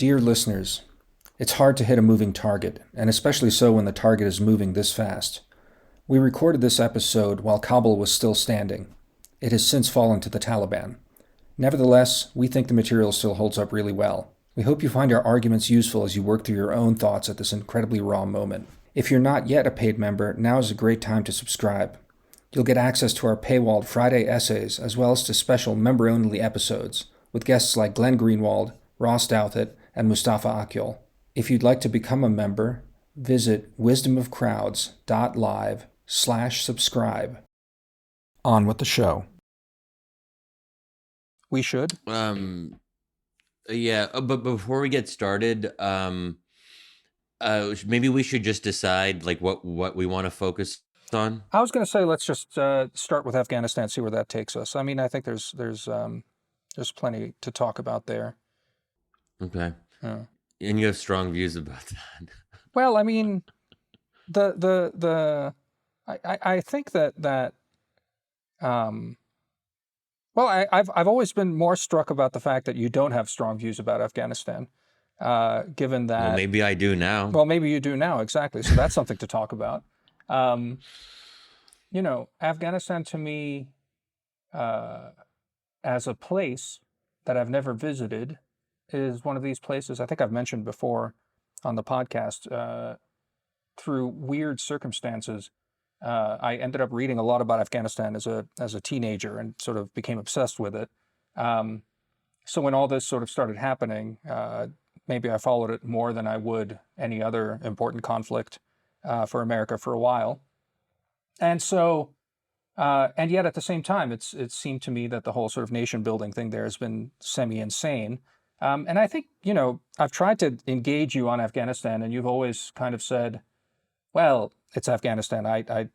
Dear listeners, it's hard to hit a moving target, and especially so when the target is moving this fast. We recorded this episode while Kabul was still standing. It has since fallen to the Taliban. Nevertheless, we think the material still holds up really well. We hope you find our arguments useful as you work through your own thoughts at this incredibly raw moment. If you're not yet a paid member, now is a great time to subscribe. You'll get access to our paywalled Friday essays as well as to special member-only episodes with guests like Glenn Greenwald, Ross Douthat, and Mustafa Akyol. If you'd like to become a member, visit wisdomofcrowds.live/subscribe. On with the show. We should. Yeah, but before we get started, maybe we should just decide like what we want to focus on. I was going to say let's just start with Afghanistan, see where that takes us. I mean, I think there's plenty to talk about there. Okay. And you have strong views about that. Well, I mean, I think that well, I've always been more struck about the fact that you don't have strong views about Afghanistan, given that. Well, maybe I do now. Well, maybe you do now, exactly. So that's something to talk about. Afghanistan to me, as a place that I've never visited, is one of these places I think I've mentioned before on the podcast. Through weird circumstances, I ended up reading a lot about Afghanistan as a teenager and sort of became obsessed with it. So when all this sort of started happening, maybe I followed it more than I would any other important conflict for America for a while. And so, and yet at the same time, it seemed to me that the whole sort of nation building thing there has been semi-insane. And I think, I've tried to engage you on Afghanistan, and you've always kind of said, well, it's Afghanistan. I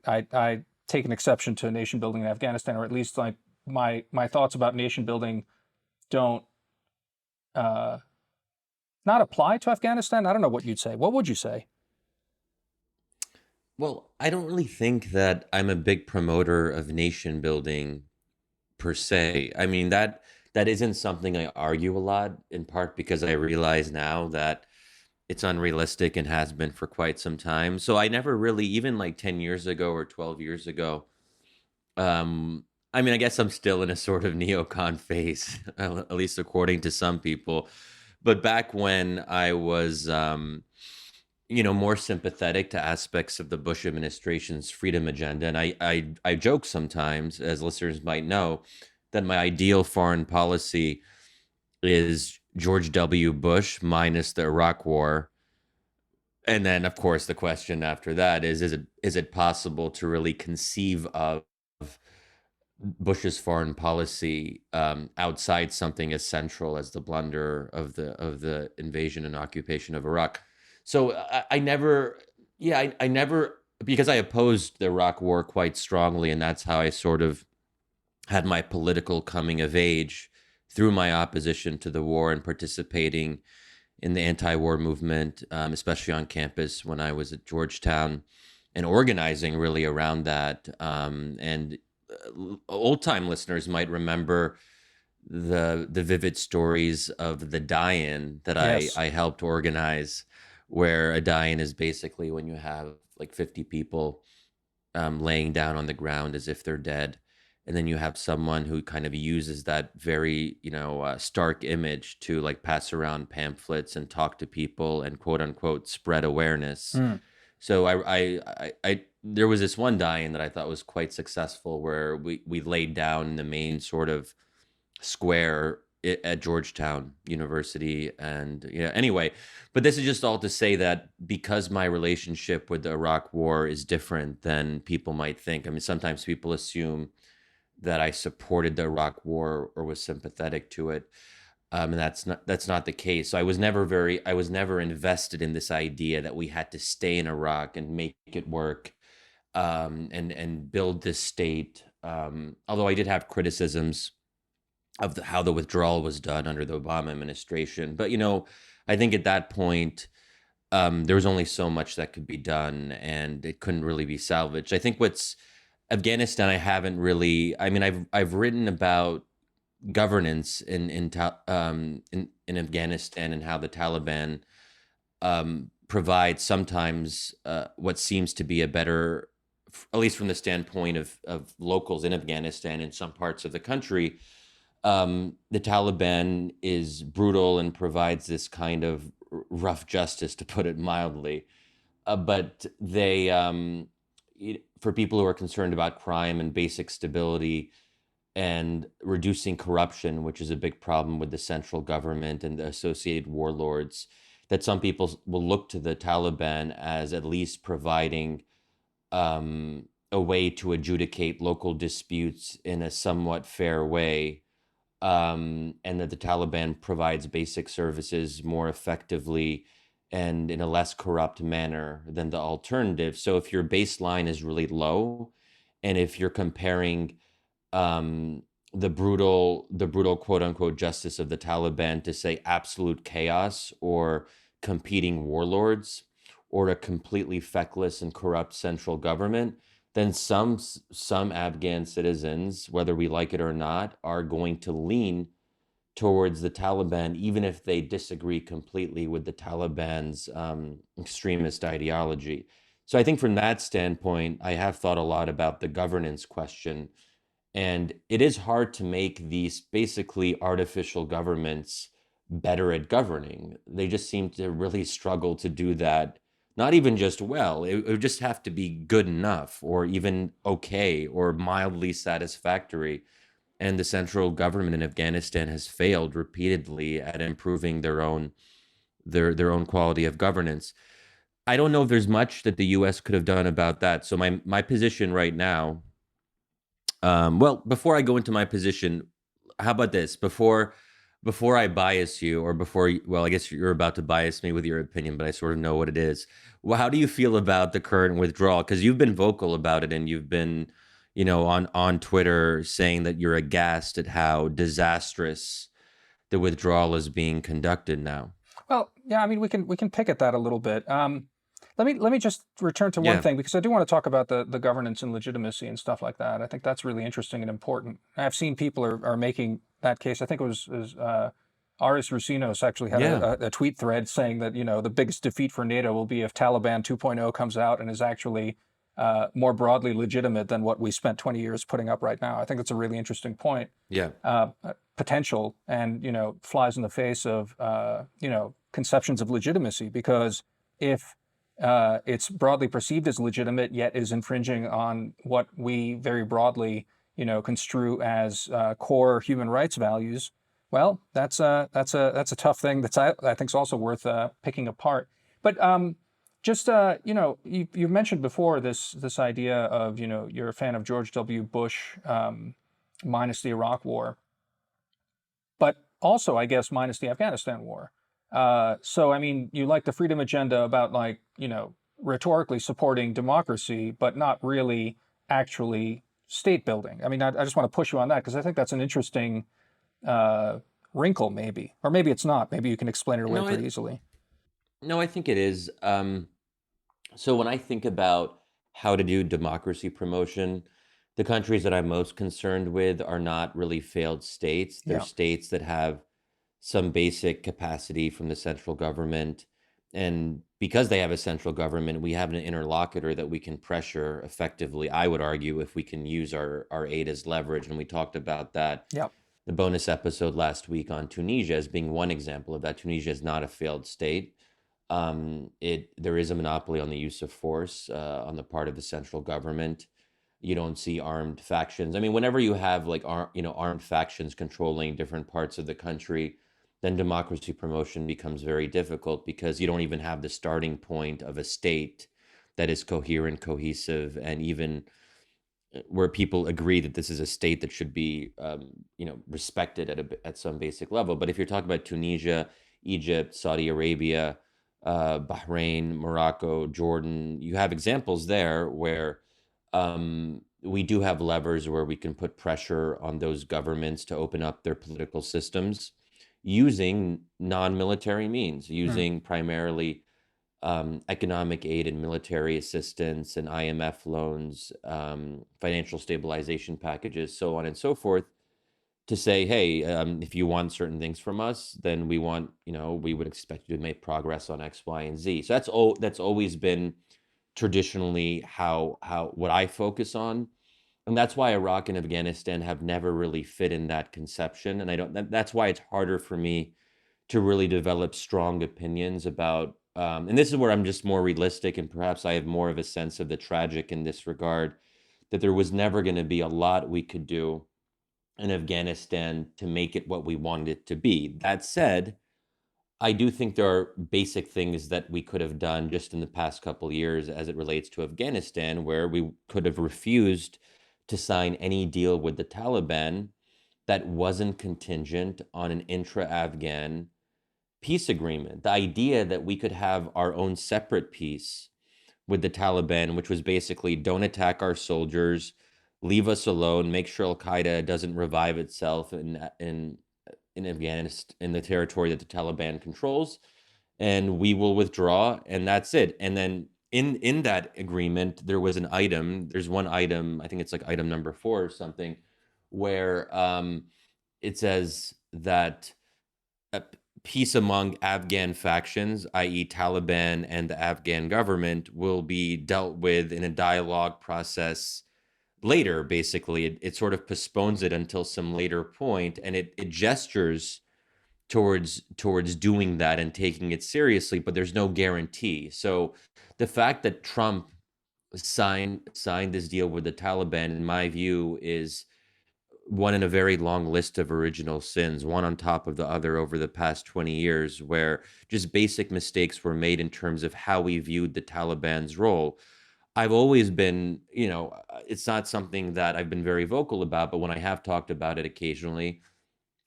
take an exception to nation building in Afghanistan, or at least like my thoughts about nation building don't not apply to Afghanistan. I don't know what you'd say. What would you say? Well, I don't really think that I'm a big promoter of nation building per se. I mean, that isn't something I argue a lot, in part because I realize now that it's unrealistic and has been for quite some time. So I never really, even like 10 years ago or 12 years ago, I mean, I guess I'm still in a sort of neocon phase, at least according to some people. But back when I was, more sympathetic to aspects of the Bush administration's freedom agenda, and I joke sometimes, as listeners might know, that my ideal foreign policy is George W. Bush minus the Iraq War. And then, of course, the question after that is it possible to really conceive of Bush's foreign policy outside something as central as the blunder of the invasion and occupation of Iraq? So I never, because I opposed the Iraq War quite strongly, and that's how I sort of had my political coming of age through my opposition to the war and participating in the anti-war movement, especially on campus when I was at Georgetown, and organizing really around that. And old-time listeners might remember the vivid stories of the die-in that Yes. I helped organize, where a die-in is basically when you have like 50 people laying down on the ground as if they're dead. And then you have someone who kind of uses that very, stark image to like pass around pamphlets and talk to people and quote unquote spread awareness. So I there was this one die-in that I thought was quite successful, where we laid down in the main sort of square at Georgetown University. And anyway, but this is just all to say that because my relationship with the Iraq War is different than people might think. I mean, sometimes people assume that I supported the Iraq War or was sympathetic to it. And that's not the case. So I was never invested in this idea that we had to stay in Iraq and make it work, and build this state. Although I did have criticisms of how the withdrawal was done under the Obama administration. But, I think at that point, there was only so much that could be done, and it couldn't really be salvaged. I think Afghanistan, I haven't really, I mean, I've written about governance in Afghanistan, and how the Taliban provide sometimes what seems to be a better, at least from the standpoint of locals in Afghanistan in some parts of the country. The Taliban is brutal and provides this kind of rough justice, to put it mildly. But they, for people who are concerned about crime and basic stability and reducing corruption, which is a big problem with the central government and the associated warlords, that some people will look to the Taliban as at least providing a way to adjudicate local disputes in a somewhat fair way, and that the Taliban provides basic services more effectively and in a less corrupt manner than the alternative. So if your baseline is really low, and if you're comparing um, the brutal quote unquote justice of the Taliban to, say, absolute chaos or competing warlords or a completely feckless and corrupt central government, then some Afghan citizens, whether we like it or not, are going to lean towards the Taliban, even if they disagree completely with the Taliban's extremist ideology. So I think from that standpoint, I have thought a lot about the governance question. And it is hard to make these basically artificial governments better at governing. They just seem to really struggle to do that. Not even just well, it would just have to be good enough or even okay or mildly satisfactory. And the central government in Afghanistan has failed repeatedly at improving their own quality of governance. I don't know if there's much that the US could have done about that. So my position right now, well, before I go into my position, how about this? Before I bias you, or well, I guess you're about to bias me with your opinion, but I sort of know what it is. Well, how do you feel about the current withdrawal? Because you've been vocal about it, and you've been, on Twitter saying that you're aghast at how disastrous the withdrawal is being conducted now. Well, yeah, I mean, we can pick at that a little bit. Let me just return to one Yeah, thing, because I do want to talk about the governance and legitimacy and stuff like that. I think that's really interesting and important. I've seen people are making that case. I think it was Aris Rusinos actually had yeah, a tweet thread saying that the biggest defeat for NATO will be if Taliban 2.0 comes out and is actually more broadly legitimate than what we spent 20 years putting up right now. I think that's a really interesting point. yeah. uh, Potential, and flies in the face of conceptions of legitimacy, because if it's broadly perceived as legitimate yet is infringing on what we very broadly construe as core human rights values, well, that's a tough thing I think is also worth picking apart. But just you've mentioned before this idea of you're a fan of George W. Bush minus the Iraq War, but also, I guess, minus the Afghanistan war. So, I mean, you like the freedom agenda about, like, rhetorically supporting democracy, but not really actually state building. I mean, I just want to push you on that, because I think that's an interesting wrinkle, maybe. Or maybe it's not. Maybe you can explain it away No, pretty easily. no, I think it is. So when I think about how to do democracy promotion, the countries that I'm most concerned with are not really failed states. They're Yeah. states that have some basic capacity from the central government. And because they have a central government, we have an interlocutor that we can pressure effectively, I would argue, if we can use our aid as leverage. And we talked about that, Yeah. the bonus episode last week on Tunisia, as being one example of that. Tunisia is not a failed state. There is a monopoly on the use of force on the part of the central government. You don't see armed factions. I mean, whenever you have like armed factions controlling different parts of the country, then democracy promotion becomes very difficult, because you don't even have the starting point of a state that is coherent, cohesive, and even where people agree that this is a state that should be respected at some basic level. But if you're talking about Tunisia, Egypt, Saudi Arabia, Bahrain, Morocco, Jordan, you have examples there where we do have levers where we can put pressure on those governments to open up their political systems using non-military means, Hmm. using primarily economic aid and military assistance and IMF loans, financial stabilization packages, so on and so forth. to say, hey, if you want certain things from us, then we want, we would expect you to make progress on X, Y, and Z. So that's always been traditionally how what I focus on. And that's why Iraq and Afghanistan have never really fit in that conception. And I don't, that's why it's harder for me to really develop strong opinions about, and this is where I'm just more realistic, and perhaps I have more of a sense of the tragic in this regard, that there was never going to be a lot we could do in Afghanistan to make it what we wanted it to be. That said, I do think there are basic things that we could have done just in the past couple of years as it relates to Afghanistan, where we could have refused to sign any deal with the Taliban that wasn't contingent on an intra-Afghan peace agreement. The idea that we could have our own separate peace with the Taliban, which was basically don't attack our soldiers, leave us alone, make sure Al Qaeda doesn't revive itself in Afghanistan, in the territory that the Taliban controls, and we will withdraw, and that's it. And then in that agreement, there was an item. There's one item, I think it's like item number 4 or something, where it says that peace among Afghan factions, i.e., Taliban and the Afghan government, will be dealt with in a dialogue process later. Basically, it sort of postpones it until some later point, and it gestures towards doing that and taking it seriously, but there's no guarantee. So the fact that Trump signed this deal with the Taliban, in my view, is one in a very long list of original sins, one on top of the other over the past 20 years, where just basic mistakes were made in terms of how we viewed the Taliban's role. I've always been, it's not something that I've been very vocal about, but when I have talked about it occasionally,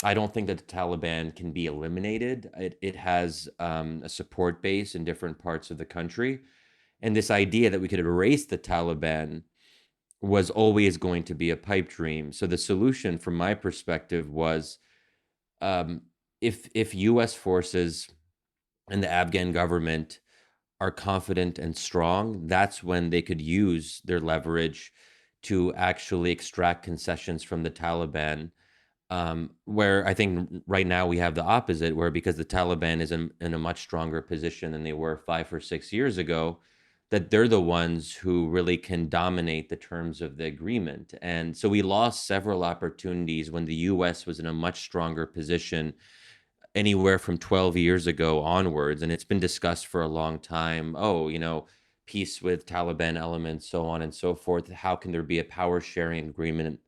I don't think that the Taliban can be eliminated. It has a support base in different parts of the country. And this idea that we could erase the Taliban was always going to be a pipe dream. So the solution, from my perspective, was um, if U.S. forces and the Afghan government are confident and strong, that's when they could use their leverage to actually extract concessions from the Taliban. Where I think right now we have the opposite, where because the Taliban is in a much stronger position than they were 5 or 6 years ago, that they're the ones who really can dominate the terms of the agreement. And so we lost several opportunities when the US was in a much stronger position anywhere from 12 years ago onwards. And it's been discussed for a long time. Oh, peace with Taliban elements, so on and so forth. How can there be a power sharing agreement?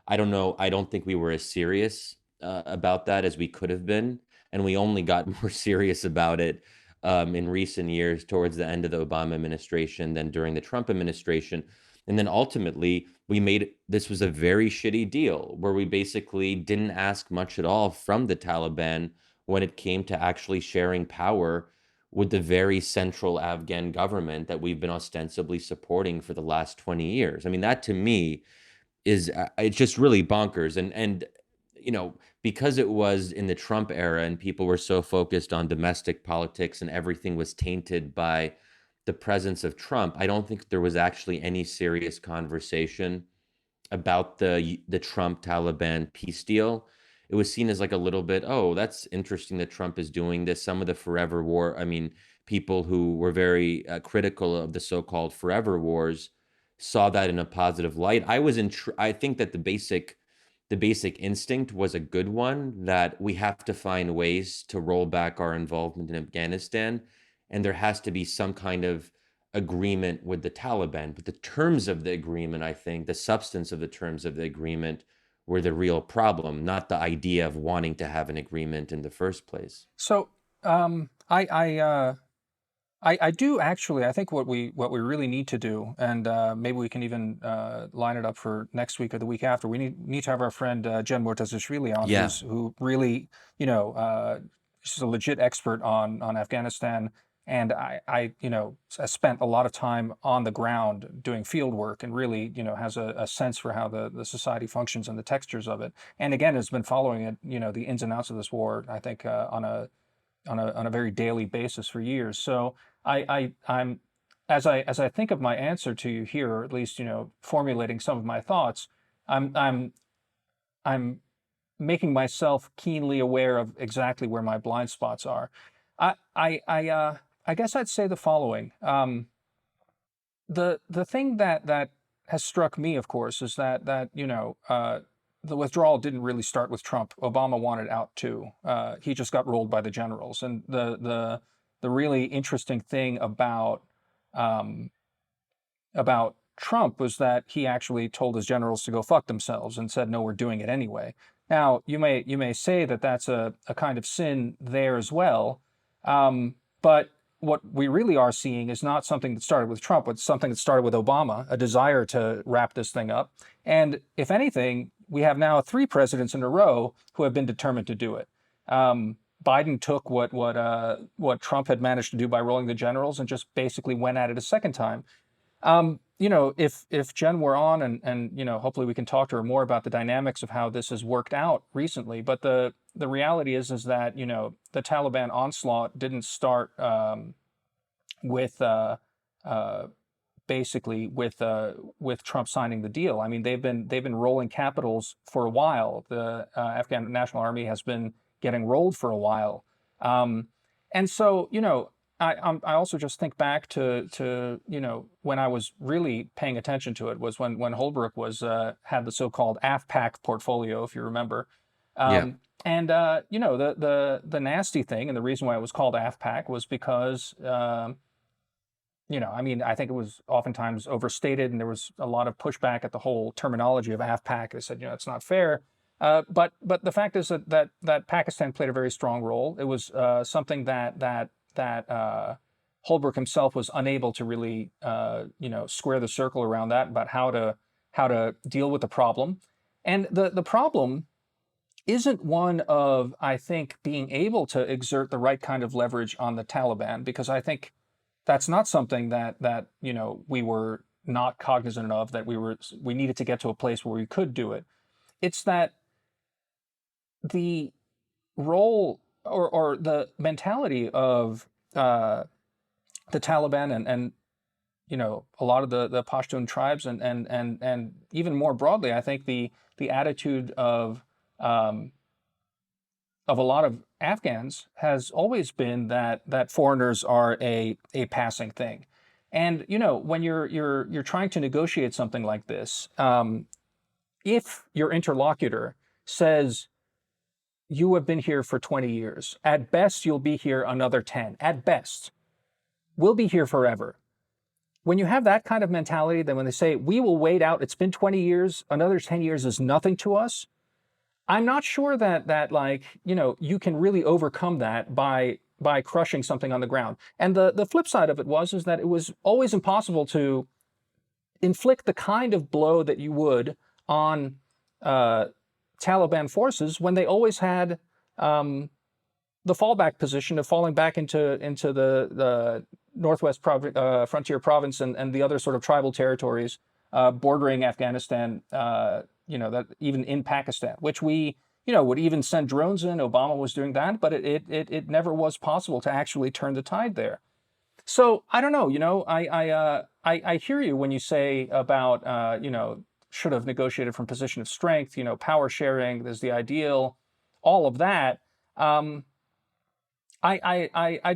I don't know. I don't think we were as serious about that as we could have been. And we only got more serious about it in recent years towards the end of the Obama administration than during the Trump administration. And then ultimately, this was a very shitty deal where we basically didn't ask much at all from the Taliban when it came to actually sharing power with the very central Afghan government that we've been ostensibly supporting for the last 20 years. I mean, that to me is it's just really bonkers. And because it was in the Trump era and people were so focused on domestic politics and everything was tainted by the presence of Trump, I don't think there was actually any serious conversation about the Trump Taliban peace deal. It was seen as like a little bit, oh, that's interesting that Trump is doing this. Some of the forever war, I mean, people who were very critical of the so-called forever wars saw that in a positive light. I think that the basic instinct was a good one, that we have to find ways to roll back our involvement in Afghanistan, and there has to be some kind of agreement with the Taliban. But the terms of the agreement, I think, the substance of the terms of the agreement were the real problem, not the idea of wanting to have an agreement in the first place. So I do actually. I think what we really need to do, and maybe we can even line it up for next week or the week after. We need to have our friend Jen Mortazashvili on, Yeah. who really, she's a legit expert on Afghanistan, and I spent a lot of time on the ground doing field work, and really has a sense for how the society functions and the textures of it. And again, has been following it, the ins and outs of this war. I think on a very daily basis for years. So I'm as I think of my answer to you here, or at least formulating some of my thoughts, I'm I'm making myself keenly aware of exactly where my blind spots are. I guess I'd say the following. The thing that has struck me, of course, is that the withdrawal didn't really start with Trump. Obama wanted out too. He just got rolled by the generals. And the really interesting thing um, about Trump was that he actually told his generals to go fuck themselves and said, no, we're doing it anyway. Now, you may say that that's a kind of sin there as well, but what we really are seeing is not something that started with Trump, but something that started with Obama, a desire to wrap this thing up. And if anything, we have now three presidents in a row who have been determined to do it. Biden took what Trump had managed to do by rolling the generals and just basically went at it a second time. If Jen were on, and hopefully we can talk to her more about the dynamics of how this has worked out recently. But the reality is that the Taliban onslaught didn't start with basically with Trump signing the deal. I mean, they've been rolling capitals for a while. The Afghan National Army has been getting rolled for a while, and so I also just think back to when I was really paying attention to it was when Holbrooke was had the so-called AFPAC portfolio, if you remember. Yeah. And the nasty thing, and the reason why it was called AFPAC was because I mean, I think it was oftentimes overstated, and there was a lot of pushback at the whole terminology of AFPAC. They said, it's not fair. But the fact is that Pakistan played a very strong role. It was something that Holbrooke himself was unable to really square the circle around that, about how to deal with the problem. And the problem isn't one of, I think, being able to exert the right kind of leverage on the Taliban, because I think that's not something that we were not cognizant of, that we needed to get to a place where we could do it. It's that the role or the mentality of the Taliban and a lot of the Pashtun tribes and even more broadly, I think the attitude of a lot of Afghans has always been that foreigners are a passing thing. And when you're trying to negotiate something like this, if your interlocutor says you have been here for 20 years, at best you'll be here another 10, at best, we'll be here forever. When you have that kind of mentality, then when they say we will wait out, it's been 20 years, another 10 years is nothing to us, I'm not sure that you can really overcome that by crushing something on the ground. And the flip side of it is that it was always impossible to inflict the kind of blow that you would on Taliban forces when they always had the fallback position of falling back into the Northwest Frontier Province and the other sort of tribal territories bordering Afghanistan, that even in Pakistan, which we, would even send drones in. Obama was doing that, but it never was possible to actually turn the tide there. So I don't know, I hear you when you say about, should have negotiated from position of strength, power sharing is the ideal, all of that. I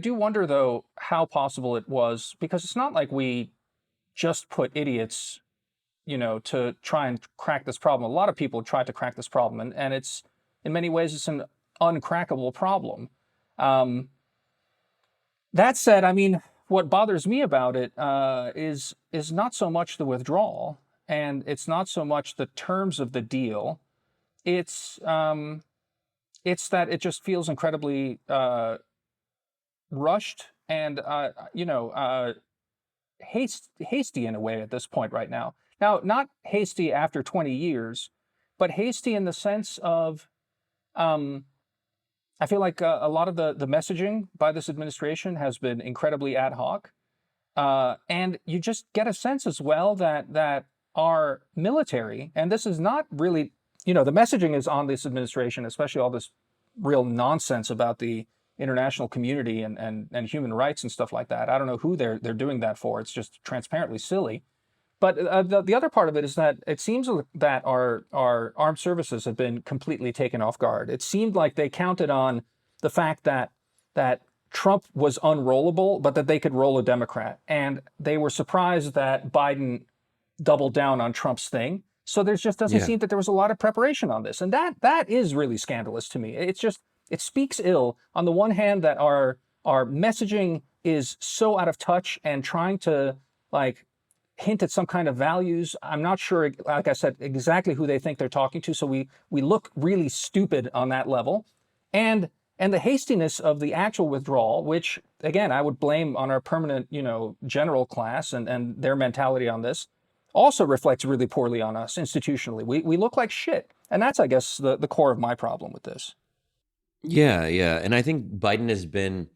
do wonder, though, how possible it was, because it's not like we just put idiots, to try and crack this problem. A lot of people tried to crack this problem, and it's, in many ways, it's an uncrackable problem. That said, I mean, what bothers me about it is not so much the withdrawal, and it's not so much the terms of the deal. It's that it just feels incredibly rushed and hasty in a way at this point right now. Now, not hasty after 20 years, but hasty in the sense of I feel like a lot of the messaging by this administration has been incredibly ad hoc. And you just get a sense as well that our military, and this is not really, the messaging is on this administration, especially all this real nonsense about the international community and human rights and stuff like that. I don't know who they're doing that for. It's just transparently silly. But the other part of it is that it seems that our armed services have been completely taken off guard. It seemed like they counted on the fact that Trump was unrollable, but that they could roll a Democrat, and they were surprised that Biden doubled down on Trump's thing. So there just doesn't Yeah. seem that there was a lot of preparation on this, and that is really scandalous to me. It's just it speaks ill on the one hand that our messaging is so out of touch and trying to like hint at some kind of values. I'm not sure, like I said, exactly who they think they're talking to. So we look really stupid on that level, and the hastiness of the actual withdrawal, which again I would blame on our permanent, general class and their mentality on this, also reflects really poorly on us institutionally. We look like shit, and that's I guess the core of my problem with this. Yeah, yeah. And I think Biden has been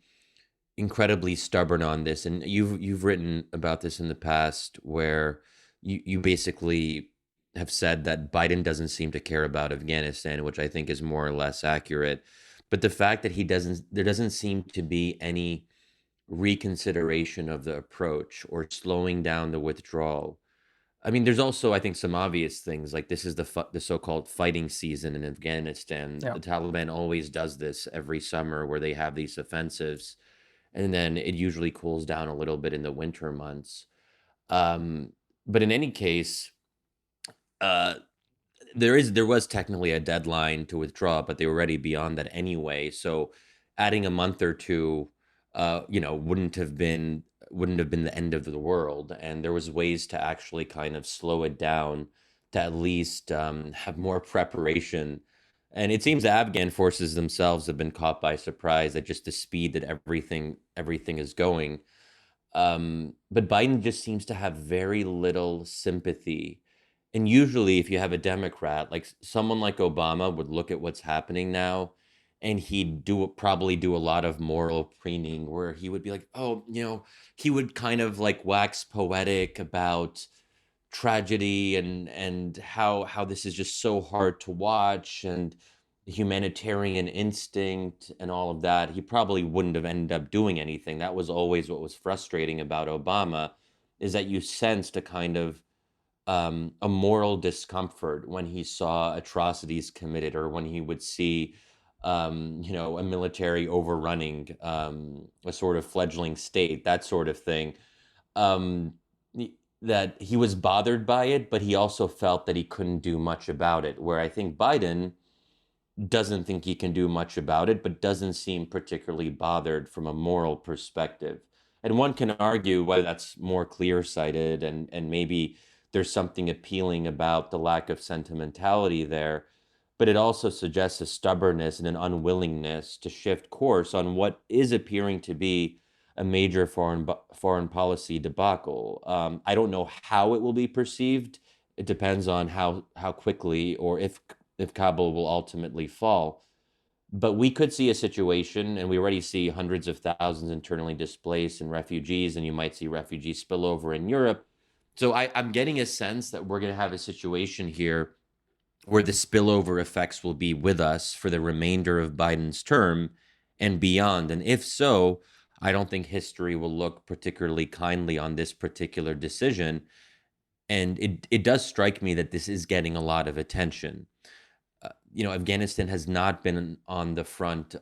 incredibly stubborn on this. And you've written about this in the past where you basically have said that Biden doesn't seem to care about Afghanistan, which I think is more or less accurate. But the fact that there doesn't seem to be any reconsideration of the approach or slowing down the withdrawal. I mean, there's also, I think, some obvious things like this is the so-called fighting season in Afghanistan. Yeah. The Taliban always does this every summer where they have these offensives, and then it usually cools down a little bit in the winter months. Um, but in any case, uh, there was technically a deadline to withdraw, but they were already beyond that anyway. So adding a month or two, wouldn't have been the end of the world. And there was ways to actually kind of slow it down to at least have more preparation. And it seems the Afghan forces themselves have been caught by surprise at just the speed that everything is going. But Biden just seems to have very little sympathy. And usually, if you have a Democrat, like someone like Obama would look at what's happening now and he'd probably do a lot of moral preening where he would be like, oh, he would kind of like wax poetic about tragedy and how this is just so hard to watch and the humanitarian instinct and all of that. He probably wouldn't have ended up doing anything. That was always what was frustrating about Obama, is that you sensed a kind of a moral discomfort when he saw atrocities committed or when he would see a military overrunning a sort of fledgling state, that sort of thing. um, that he was bothered by it, but he also felt that he couldn't do much about it. Where I think Biden doesn't think he can do much about it, but doesn't seem particularly bothered from a moral perspective. And one can argue whether that's more clear-sighted and maybe there's something appealing about the lack of sentimentality there, but it also suggests a stubbornness and an unwillingness to shift course on what is appearing to be a major foreign policy debacle. I don't know how it will be perceived. It depends on how quickly or if Kabul will ultimately fall. But we could see a situation, and we already see hundreds of thousands internally displaced and refugees, and you might see refugee spillover in Europe. So I'm getting a sense that we're going to have a situation here where the spillover effects will be with us for the remainder of Biden's term and beyond. And if so, I don't think history will look particularly kindly on this particular decision. And it does strike me that this is getting a lot of attention. Afghanistan has not been on the front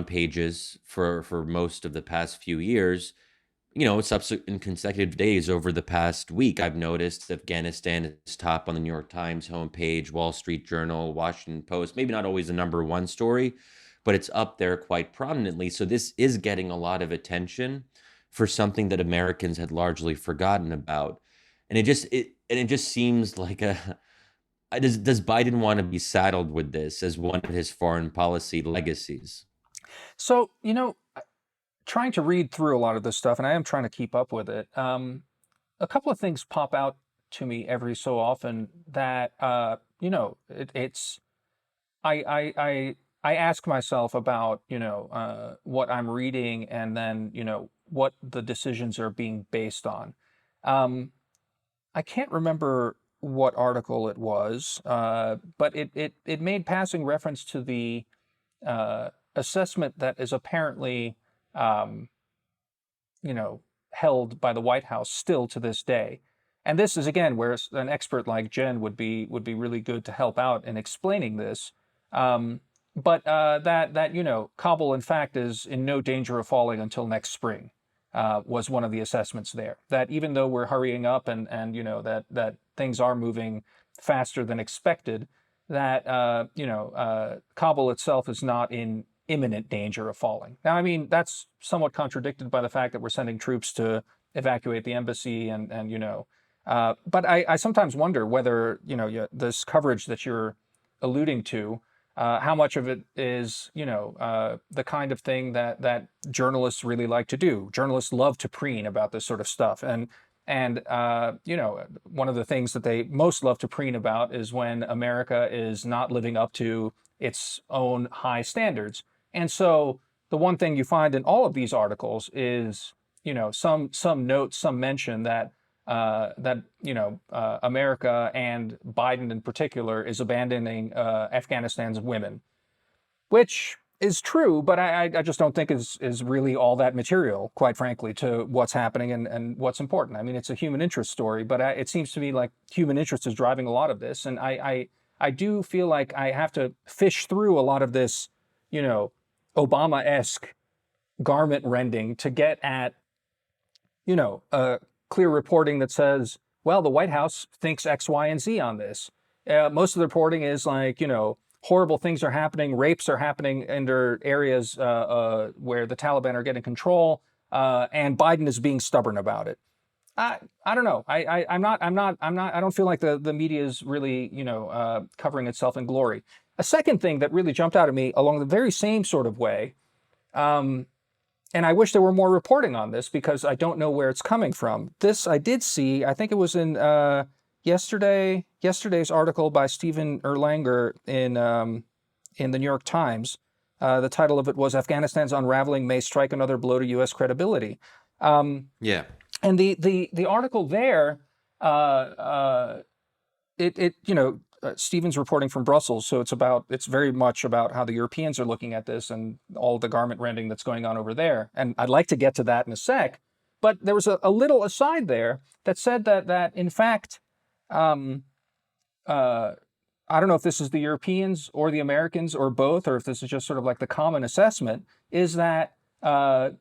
pages for most of the past few years. Subsequent consecutive days over the past week, I've noticed Afghanistan is top on the New York Times homepage, Wall Street Journal, Washington Post. Maybe not always the number one story, but it's up there quite prominently. So this is getting a lot of attention for something that Americans had largely forgotten about. And it just seems like does Biden want to be saddled with this as one of his foreign policy legacies? So trying to read through a lot of this stuff, and I am trying to keep up with it. A couple of things pop out to me every so often that it's I ask myself about what I'm reading and then what the decisions are being based on. I can't remember what article it was, but it made passing reference to the assessment that is apparently um, you know, held by the White House still to this day. And this is again where an expert like Jen would be really good to help out in explaining this. Um, but that Kabul in fact is in no danger of falling until next spring, was one of the assessments there. That even though we're hurrying up and that things are moving faster than expected, that Kabul itself is not in imminent danger of falling. Now, I mean, that's somewhat contradicted by the fact that we're sending troops to evacuate the embassy but I sometimes wonder whether, this coverage that you're alluding to, how much of it is, the kind of thing that journalists really like to do. Journalists love to preen about this sort of stuff. And one of the things that they most love to preen about is when America is not living up to its own high standards. And so the one thing you find in all of these articles is, some note, some mention that America and Biden in particular is abandoning Afghanistan's women, which is true, but I just don't think is really all that material, quite frankly, to what's happening and what's important. I mean, it's a human interest story, but it seems to me like human interest is driving a lot of this, and I do feel like I have to fish through a lot of this, Obama-esque garment rending to get at, clear reporting that says, well, the White House thinks X, Y, and Z on this. Most of the reporting is like, horrible things are happening, rapes are happening under areas where the Taliban are getting control, and Biden is being stubborn about it. I don't know. I don't feel like the media is really, covering itself in glory. A second thing that really jumped out at me along the very same sort of way, and I wish there were more reporting on this because I don't know where it's coming from. This I did see, I think it was in yesterday's article by Stephen Erlanger in the New York Times. The title of it was "Afghanistan's Unraveling May Strike Another Blow to U.S. Credibility." Yeah. And the article there, Stephen's reporting from Brussels, so it's very much about how the Europeans are looking at this and all the garment rending that's going on over there. And I'd like to get to that in a sec, but there was a little aside there that said that in fact, I don't know if this is the Europeans or the Americans or both, or if this is just sort of like the common assessment, is that the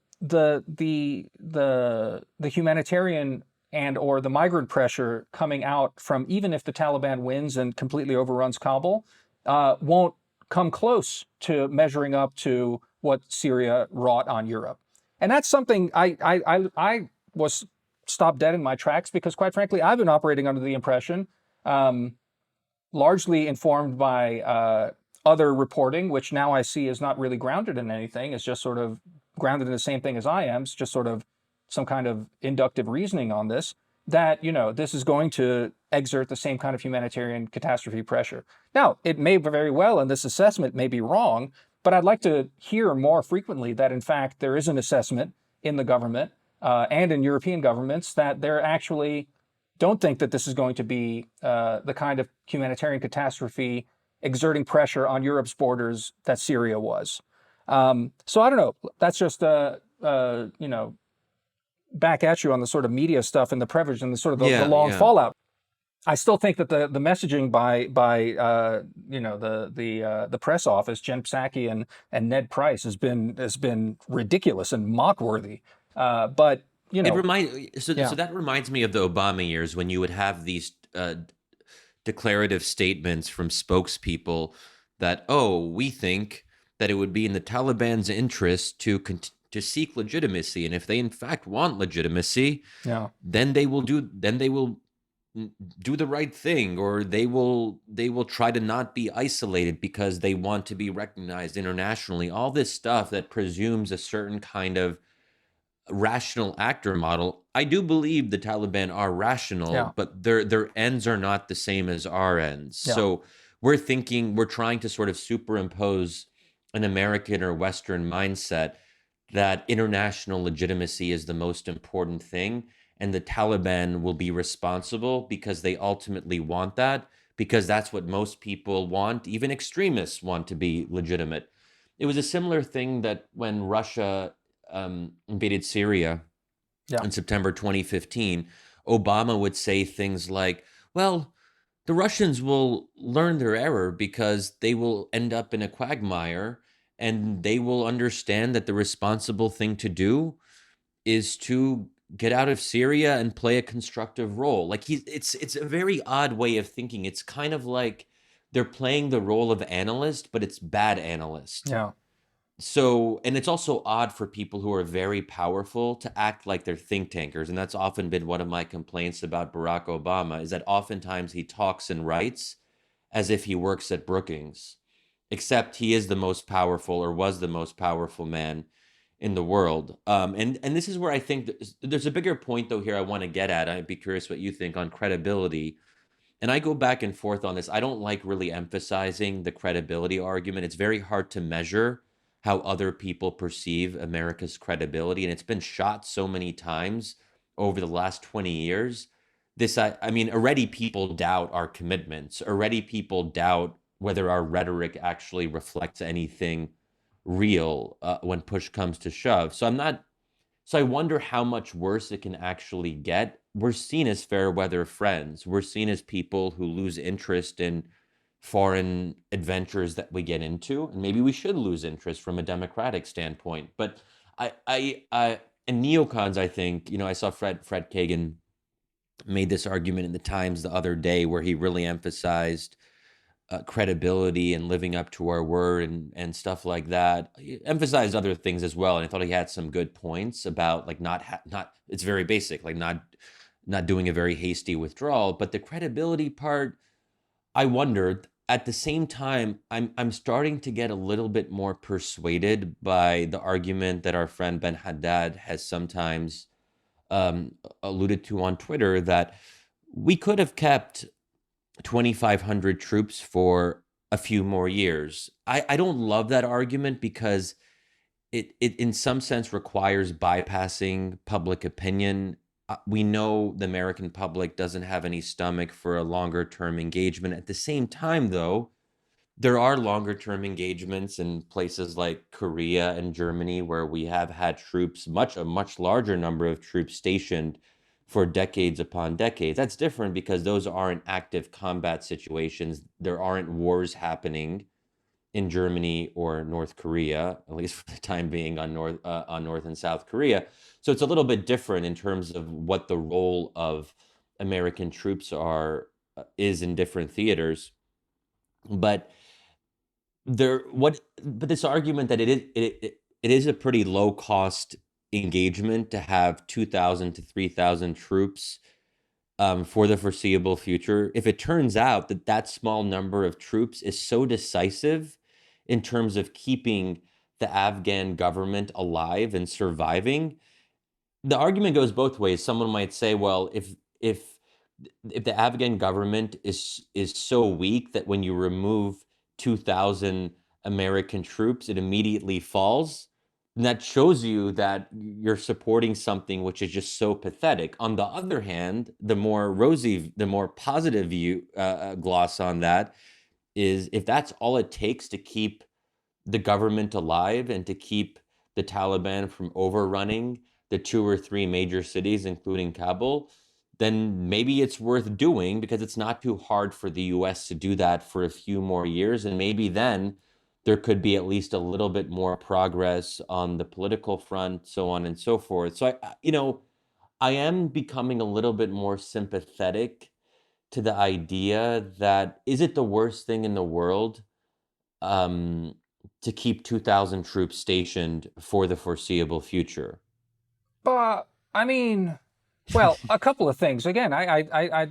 humanitarian and or the migrant pressure coming out from, even if the Taliban wins and completely overruns Kabul, won't come close to measuring up to what Syria wrought on Europe. And that's something I was stopped dead in my tracks because, quite frankly, I've been operating under the impression, largely informed by other reporting, which now I see is not really grounded in anything. It's just sort of grounded in the same thing as I am. It's just sort of some kind of inductive reasoning on this, that, this is going to exert the same kind of humanitarian catastrophe pressure. Now, it may very well, and this assessment may be wrong, but I'd like to hear more frequently that, in fact, there is an assessment in the government and in European governments that they're actually don't think that this is going to be the kind of humanitarian catastrophe exerting pressure on Europe's borders that Syria was. So I don't know. That's just, back at you on the sort of media stuff and the privilege and the sort of the long fallout. I still think that the messaging by the press office, Jen Psaki and Ned Price, has been ridiculous and mock-worthy. But so that reminds me of the Obama years when you would have these declarative statements from spokespeople that, we think that it would be in the Taliban's interest to seek legitimacy, and if they in fact want legitimacy, then they will do the right thing, or they will try to not be isolated because they want to be recognized internationally. All this stuff that presumes a certain kind of rational actor model. I do believe the Taliban are rational, but their ends are not the same as our ends. So we're trying to sort of superimpose an American or Western mindset that international legitimacy is the most important thing, and the Taliban will be responsible because they ultimately want that, because that's what most people want. Even extremists want to be legitimate. It was a similar thing that when Russia invaded Syria Yeah. in September 2015, Obama would say things like, well, the Russians will learn their error because they will end up in a quagmire and they will understand that the responsible thing to do is to get out of Syria and play a constructive role. Like it's a very odd way of thinking. It's kind of like they're playing the role of analyst, but it's bad analyst. Yeah. So, and it's also odd for people who are very powerful to act like they're think tankers. And that's often been one of my complaints about Barack Obama is that oftentimes he talks and writes as if he works at Brookings, except he is the most powerful or was the most powerful man in the world. And this is where I think there's a bigger point though here I want to get at. I'd be curious what you think on credibility. And I go back and forth on this. I don't like really emphasizing the credibility argument. It's very hard to measure how other people perceive America's credibility. And it's been shot so many times over the last 20 years. I mean, already people doubt our commitments. Already people doubt whether our rhetoric actually reflects anything real when push comes to shove. So I wonder how much worse it can actually get. We're seen as fair weather friends. We're seen as people who lose interest in foreign adventures that we get into, and maybe we should lose interest from a democratic standpoint. But and neocons, I think, I saw Fred Kagan made this argument in the Times the other day where he really emphasized credibility and living up to our word and stuff like that. He emphasized other things as well, and I thought he had some good points about like not it's very basic, like not doing a very hasty withdrawal, but the credibility part. I wondered at the same time, I'm starting to get a little bit more persuaded by the argument that our friend Ben Haddad has sometimes alluded to on Twitter that we could have kept 2,500 troops for a few more years. I don't love that argument because it in some sense requires bypassing public opinion. We know the American public doesn't have any stomach for a longer term engagement. At the same time, though, there are longer term engagements in places like Korea and Germany where we have had troops, a much larger number of troops stationed for decades upon decades. That's different because those aren't active combat situations. There aren't wars happening in Germany or North Korea, at least for the time being on North and South Korea. So it's a little bit different in terms of what the role of American troops is in different theaters. But but this argument that it is a pretty low cost engagement to have 2,000 to 3,000 troops for the foreseeable future. If it turns out that that small number of troops is so decisive in terms of keeping the Afghan government alive and surviving, the argument goes both ways. Someone might say, well, if the Afghan government is so weak that when you remove 2,000 American troops, it immediately falls, and that shows you that you're supporting something which is just so pathetic. On the other hand, the more positive view gloss on that is if that's all it takes to keep the government alive and to keep the Taliban from overrunning the 2 or 3 major cities, including Kabul, then maybe it's worth doing because it's not too hard for the US to do that for a few more years. And maybe then there could be at least a little bit more progress on the political front, so on and so forth. So I am becoming a little bit more sympathetic to the idea that is it the worst thing in the world um, to keep 2,000 troops stationed for the foreseeable future? But I mean, well, a couple of things. Again, I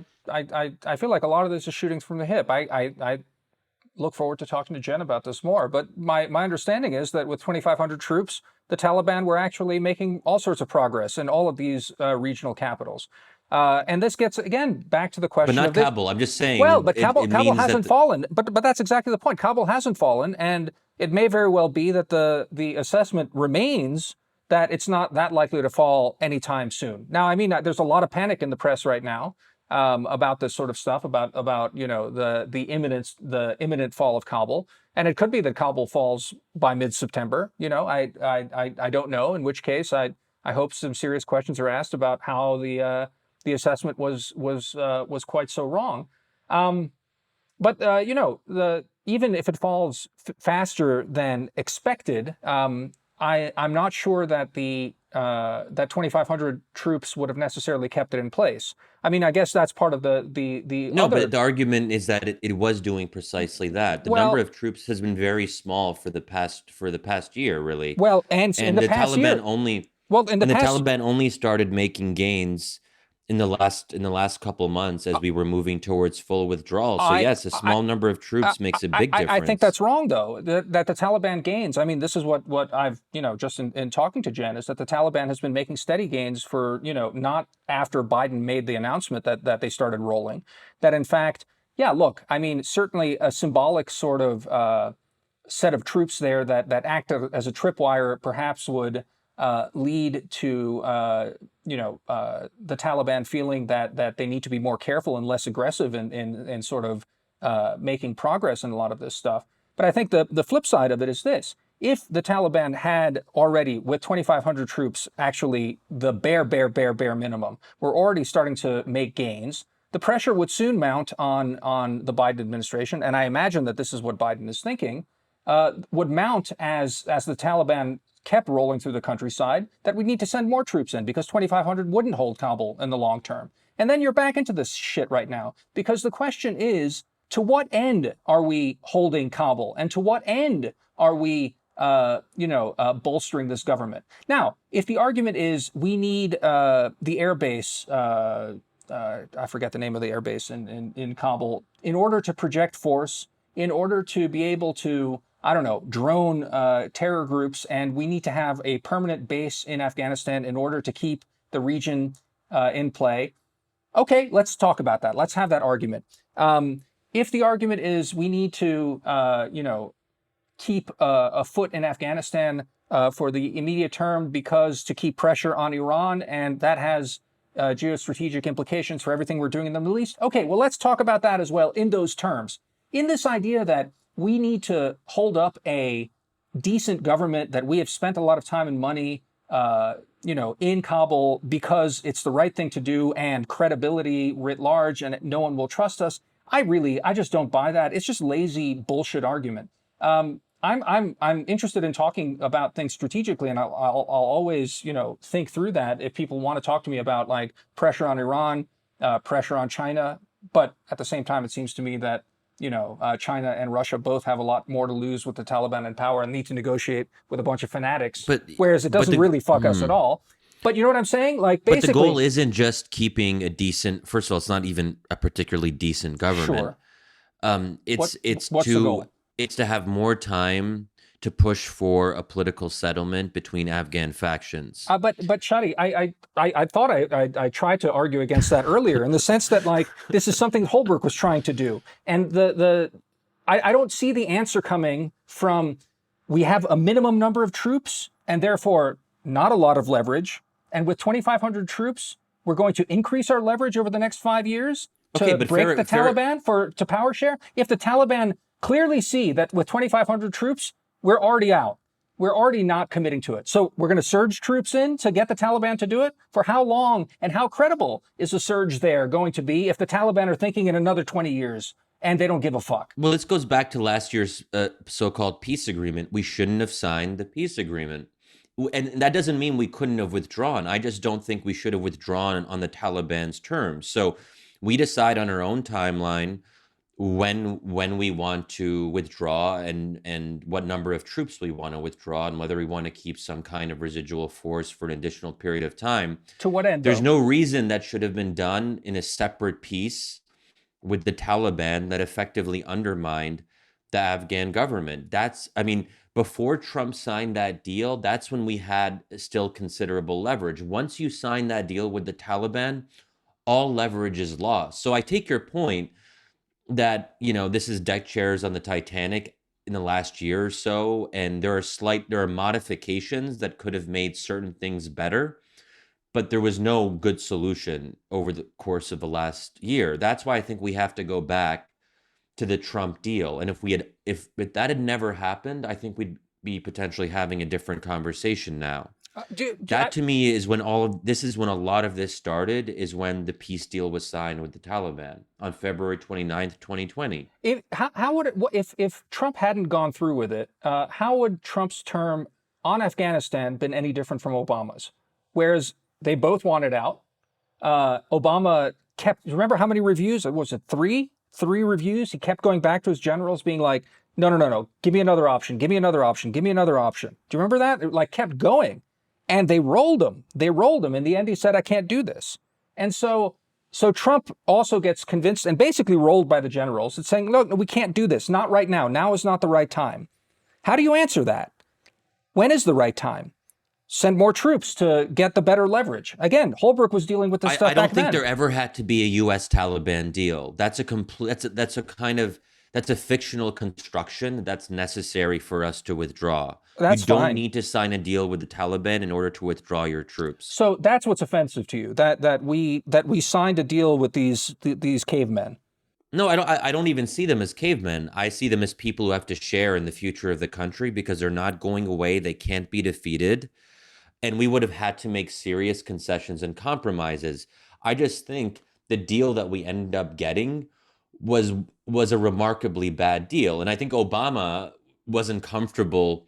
feel like a lot of this is shootings from the hip. I look forward to talking to Jen about this more. But my understanding is that with 2,500 troops, the Taliban were actually making all sorts of progress in all of these regional capitals. And this gets, again, back to the But question not of this. Kabul. I'm just Well, saying but Kabul it Kabul means that hasn't fallen. But that's exactly the point. Kabul hasn't fallen, and it may very well be that the assessment remains that it's not that likely to fall anytime soon. Now, I mean, there's a lot of panic in the press right now about this sort of stuff, about the imminent fall of Kabul, and it could be that Kabul falls by mid-September. I don't know. In which case, I hope some serious questions are asked about how the assessment was quite so wrong. But even if it falls faster than expected, I'm not sure that that 2,500 troops would have necessarily kept it in place. I mean, I guess that's part of the No, but other. the argument is that it was doing precisely that. The number Well, of troops has been very small for the past year, really. and in And the past year, in the the past, Taliban only started making gains in the last couple months as we were moving towards full withdrawal. So I yes, a small number of troops makes a big I think difference. that's wrong, though. That the Taliban gains. I mean, this is what I've just in talking to Jen, is that the Taliban has been making steady gains for not after Biden made the announcement that they started rolling. That in fact, yeah. Look, I mean, certainly a symbolic sort of set of troops there that act as a tripwire perhaps would lead to the Taliban feeling that they need to be more careful and less aggressive in sort of making progress in a lot of this stuff. But I think the flip side of it is this. If the Taliban had already, with 2,500 troops, actually the bare minimum, were already starting to make gains, the pressure would soon mount on the Biden administration, and I imagine that this is what Biden is thinking, would mount as the Taliban kept rolling through the countryside, that we need to send more troops in because 2,500 wouldn't hold Kabul in the long term. And then you're back into this shit right now, because the question is, to what end are we holding Kabul, and to what end are we bolstering this government? Now, if the argument is we need the air base, I forget the name of the air base in Kabul, in order to project force, in order to be able to, I don't know, drone terror groups, and we need to have a permanent base in Afghanistan in order to keep the region in play. Okay, let's talk about that. Let's have that argument. If the argument is we need to, keep a foot in Afghanistan for the immediate term because to keep pressure on Iran, and that has geostrategic implications for everything we're doing in the Middle East. Okay, well, let's talk about that as well in those terms. In this idea that we need to hold up a decent government, that we have spent a lot of time and money, in Kabul because it's the right thing to do, and credibility writ large, and no one will trust us. I just don't buy that. It's just lazy bullshit argument. I'm interested in talking about things strategically, and I'll always think through that if people want to talk to me about like pressure on Iran, pressure on China. But at the same time, it seems to me that China and Russia both have a lot more to lose with the Taliban in power and need to negotiate with a bunch of fanatics, whereas it doesn't really fuck us at all. But you know what I'm saying? Like, basically, but the goal isn't just keeping a decent. First of all, it's not even a particularly decent government. Sure. It's what's the goal? It's to have more time to push for a political settlement between Afghan factions. But Shadi, I thought I tried to argue against that earlier, in the sense that like this is something Holbrooke was trying to do, and I don't see the answer coming from we have a minimum number of troops and therefore not a lot of leverage, and with 2,500 troops we're going to increase our leverage over the next 5 years to break the Taliban to power share. If the Taliban clearly see that with 2,500 troops, we're already out. We're already not committing to it. So we're going to surge troops in to get the Taliban to do it? For how long and how credible is a surge there going to be if the Taliban are thinking in another 20 years and they don't give a fuck? Well, this goes back to last year's so-called peace agreement. We shouldn't have signed the peace agreement. And that doesn't mean we couldn't have withdrawn. I just don't think we should have withdrawn on the Taliban's terms. So we decide on our own timeline when we want to withdraw and what number of troops we want to withdraw, and whether we want to keep some kind of residual force for an additional period of time. To what end? There's no reason that should have been done in a separate peace with the Taliban that effectively undermined the Afghan government. Before Trump signed that deal, that's when we had still considerable leverage. Once you sign that deal with the Taliban, all leverage is lost. So I take your point that, this is deck chairs on the Titanic in the last year or so, and there are modifications that could have made certain things better, but there was no good solution over the course of the last year. That's why I think we have to go back to the Trump deal. And if that had never happened, I think we'd be potentially having a different conversation now. That to me is when all of this is when a lot of this started, is when the peace deal was signed with the Taliban on February 29th, 2020. How would it, if Trump hadn't gone through with it, how would Trump's term on Afghanistan been any different from Obama's? Whereas they both wanted out. Obama kept, remember how many reviews? Was it three? Three reviews? He kept going back to his generals being like, no, no, no, no, give me another option, give me another option, give me another option. Do you remember that? It like kept going. And they rolled him. They rolled him. In the end, he said, I can't do this. And so Trump also gets convinced and basically rolled by the generals. It's saying, look, we can't do this. Not right now. Now is not the right time. How do you answer that? When is the right time? Send more troops to get the better leverage. Again, Holbrooke was dealing with this stuff I don't back think then. there ever had to be a U.S. Taliban deal. That's a complete. That's a fictional construction that's necessary for us to withdraw. That's You don't fine. need to sign a deal with the Taliban in order to withdraw your troops. So that's what's offensive to you, that we signed a deal with these cavemen. No, I don't even see them as cavemen. I see them as people who have to share in the future of the country because they're not going away. They can't be defeated. And we would have had to make serious concessions and compromises. I just think the deal that we ended up getting was a remarkably bad deal. And I think Obama wasn't comfortable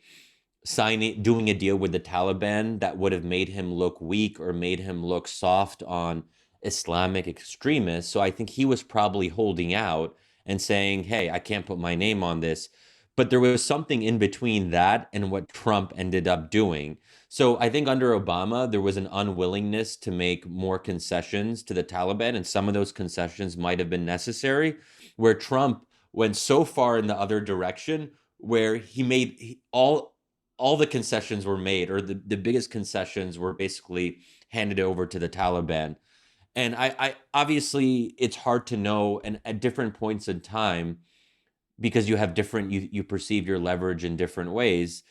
doing a deal with the Taliban that would have made him look weak or made him look soft on Islamic extremists. So I think he was probably holding out and saying, hey, I can't put my name on this. But there was something in between that and what Trump ended up doing. So I think under Obama, there was an unwillingness to make more concessions to the Taliban, and some of those concessions might have been necessary, where Trump went so far in the other direction where he made all the concessions were made, or the biggest concessions were basically handed over to the Taliban. And I obviously it's hard to know, and at different points in time, because you have different you perceive your leverage in different ways.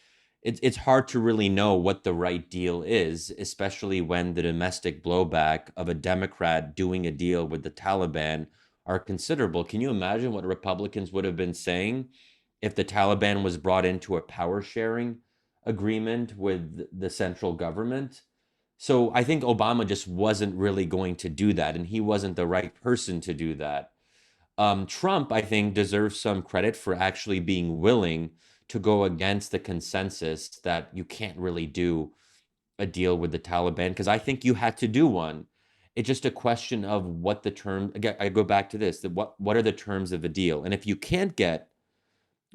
It's hard to really know what the right deal is, especially when the domestic blowback of a Democrat doing a deal with the Taliban are considerable. Can you imagine what Republicans would have been saying if the Taliban was brought into a power sharing agreement with the central government? So I think Obama just wasn't really going to do that, and he wasn't the right person to do that. Trump, I think, deserves some credit for actually being willing to go against the consensus that you can't really do a deal with the Taliban, because I think you had to do one. It's just a question of what the term. Again, I go back to this: that what are the terms of a deal? And if you can't get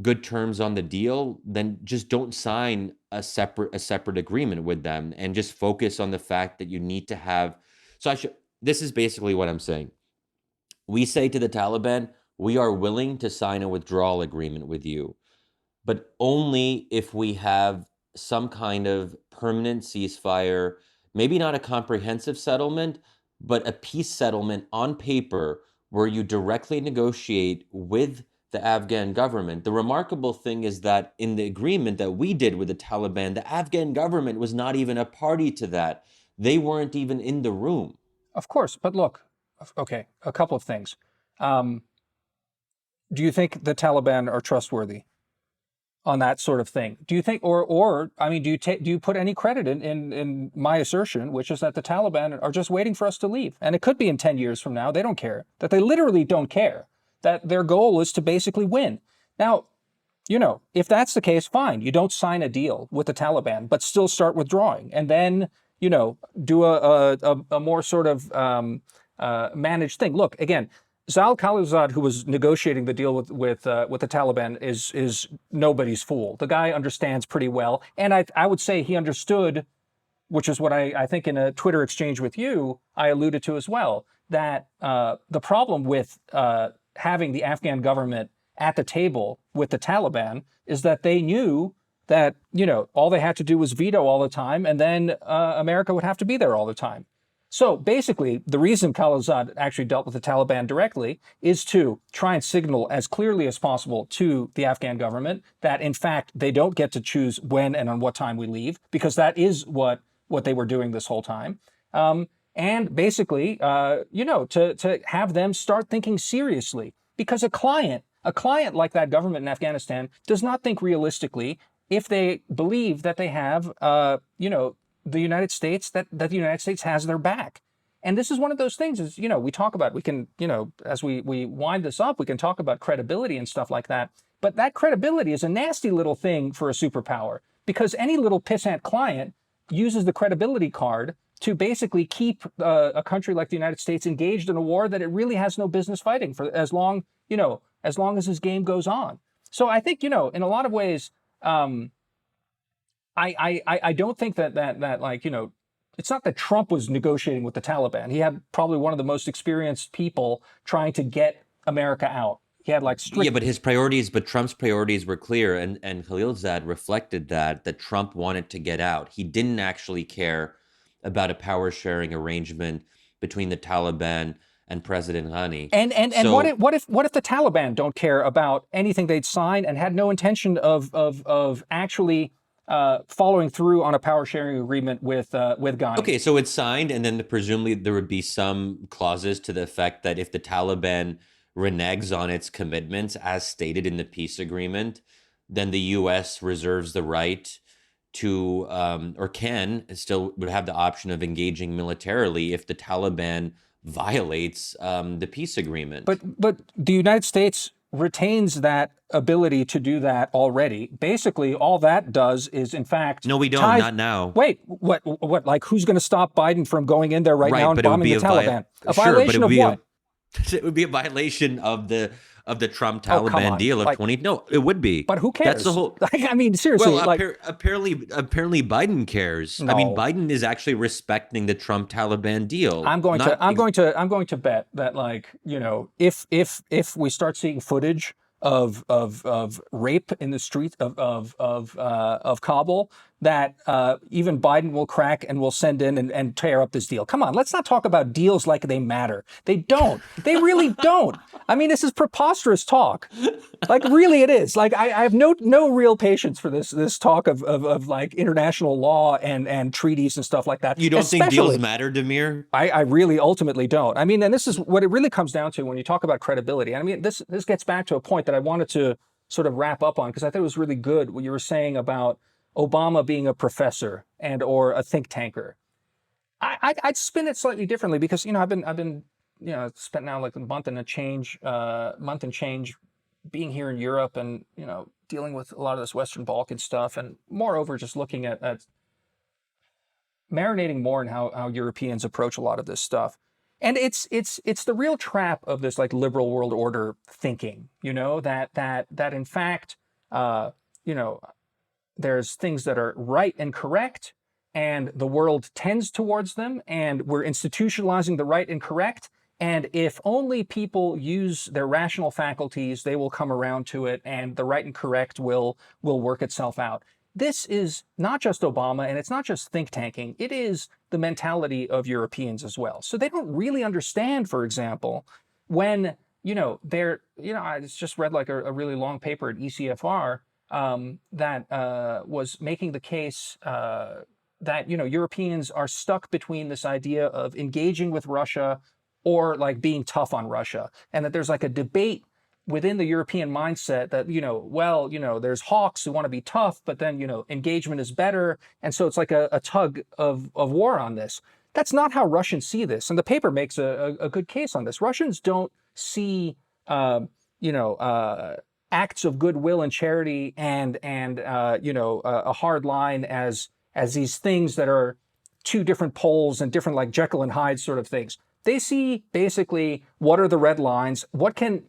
good terms on the deal, then just don't sign a separate agreement with them, and just focus on the fact that you need to have. So this is basically what I'm saying. We say to the Taliban, we are willing to sign a withdrawal agreement with you, but only if we have some kind of permanent ceasefire, maybe not a comprehensive settlement, but a peace settlement on paper where you directly negotiate with the Afghan government. The remarkable thing is that in the agreement that we did with the Taliban, the Afghan government was not even a party to that. They weren't even in the room. Of course, but look, okay, a couple of things. Do you think the Taliban are trustworthy on that sort of thing? Do you think, or I mean, do you put any credit in my assertion, which is that the Taliban are just waiting for us to leave, and it could be in 10 years from now. They don't care. That they literally don't care. That their goal is to basically win. Now, you know, if that's the case, fine. You don't sign a deal with the Taliban, but still start withdrawing, and then you know do a more sort of managed thing. Look, again, Zal Khalilzad, who was negotiating the deal with the Taliban, is nobody's fool. The guy understands pretty well, and I would say he understood, which is what I think in a Twitter exchange with you I alluded to as well, that the problem with having the Afghan government at the table with the Taliban is that they knew that, you know, all they had to do was veto all the time, and then America would have to be there all the time. So basically, the reason Khalilzad actually dealt with the Taliban directly is to try and signal as clearly as possible to the Afghan government that, in fact, they don't get to choose when and on what time we leave, because that is what they were doing this whole time. And basically, you know, to have them start thinking seriously, because a client like that government in Afghanistan does not think realistically if they believe that they have, you know, the United States, that the United States has their back. And this is one of those things is, we talk about, we can, as we wind this up, we can talk about credibility and stuff like that. But that credibility is a nasty little thing for a superpower, because any little pissant client uses the credibility card to basically keep a country like the United States engaged in a war that it really has no business fighting for as long as this game goes on. So I think, in a lot of ways, I don't think that like, it's not that Trump was negotiating with the Taliban. He had probably one of the most experienced people trying to get America out. He had like strict... Yeah, but Trump's priorities were clear, and Khalilzad reflected that Trump wanted to get out. He didn't actually care about a power sharing arrangement between the Taliban and President Ghani. And what if the Taliban don't care about anything they'd signed and had no intention of actually following through on a power sharing agreement with Ghani? Okay, so it's signed, and then presumably there would be some clauses to the effect that if the Taliban reneges on its commitments as stated in the peace agreement, then the U.S. reserves the right to, or would have the option of engaging militarily if the Taliban violates the peace agreement. But the United States retains that ability to do that already. Basically, all that does is, in fact... No, we don't, not now. Wait, what, like, who's going to stop Biden from going in there right now and bombing the Taliban? A violation of what? It would be a violation of the Trump Taliban deal of 20. No, it would be. But who cares? That's the whole. I mean, seriously. Well, apparently Biden cares. No. I mean, Biden is actually respecting the Trump Taliban deal. I'm going to bet that, like, if we start seeing footage of rape in the streets of Kabul, that even Biden will crack and will send in and tear up this deal. Come on, let's not talk about deals like they matter. They don't. They really don't. I mean, this is preposterous talk. Like, really, it is. Like, I have no real patience for this talk of like international law and treaties and stuff like that. You don't think deals matter, Damir? I really ultimately don't. I mean, and this is what it really comes down to when you talk about credibility. I mean, this gets back to a point that I wanted to sort of wrap up on, because I thought it was really good what you were saying about Obama being a professor and or a think tanker. I'd spin it slightly differently, because I've been spent now like a month and change being here in Europe and dealing with a lot of this Western Balkan stuff, and moreover just looking at marinating more in how Europeans approach a lot of this stuff. And it's the real trap of this like liberal world order thinking, that in fact there's things that are right and correct, and the world tends towards them, and we're institutionalizing the right and correct. And if only people use their rational faculties, they will come around to it, and the right and correct will work itself out. This is not just Obama, and it's not just think tanking. It is the mentality of Europeans as well. So they don't really understand, for example, when, I just read like a really long paper at ECFR that was making the case that, Europeans are stuck between this idea of engaging with Russia or like being tough on Russia. And that there's like a debate within the European mindset that, there's hawks who want to be tough, but then, engagement is better. And so it's like a tug of war on this. That's not how Russians see this. And the paper makes a good case on this. Russians don't see, acts of goodwill and charity and a hard line as these things that are two different poles and different like Jekyll and Hyde sort of things. They see basically what are the red lines, what can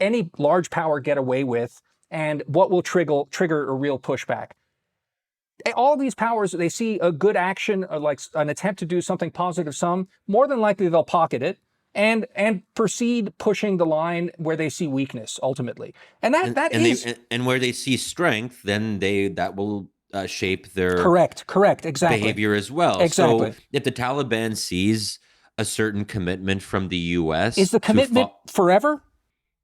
any large power get away with, and what will trigger a real pushback. All these powers, they see a good action, or like an attempt to do something positive, more than likely they'll pocket it and proceed pushing the line where they see weakness ultimately. And where they see strength, then that will shape their correct, exactly, behavior as well. Exactly. So if the Taliban sees a certain commitment from the U.S., is the commitment forever?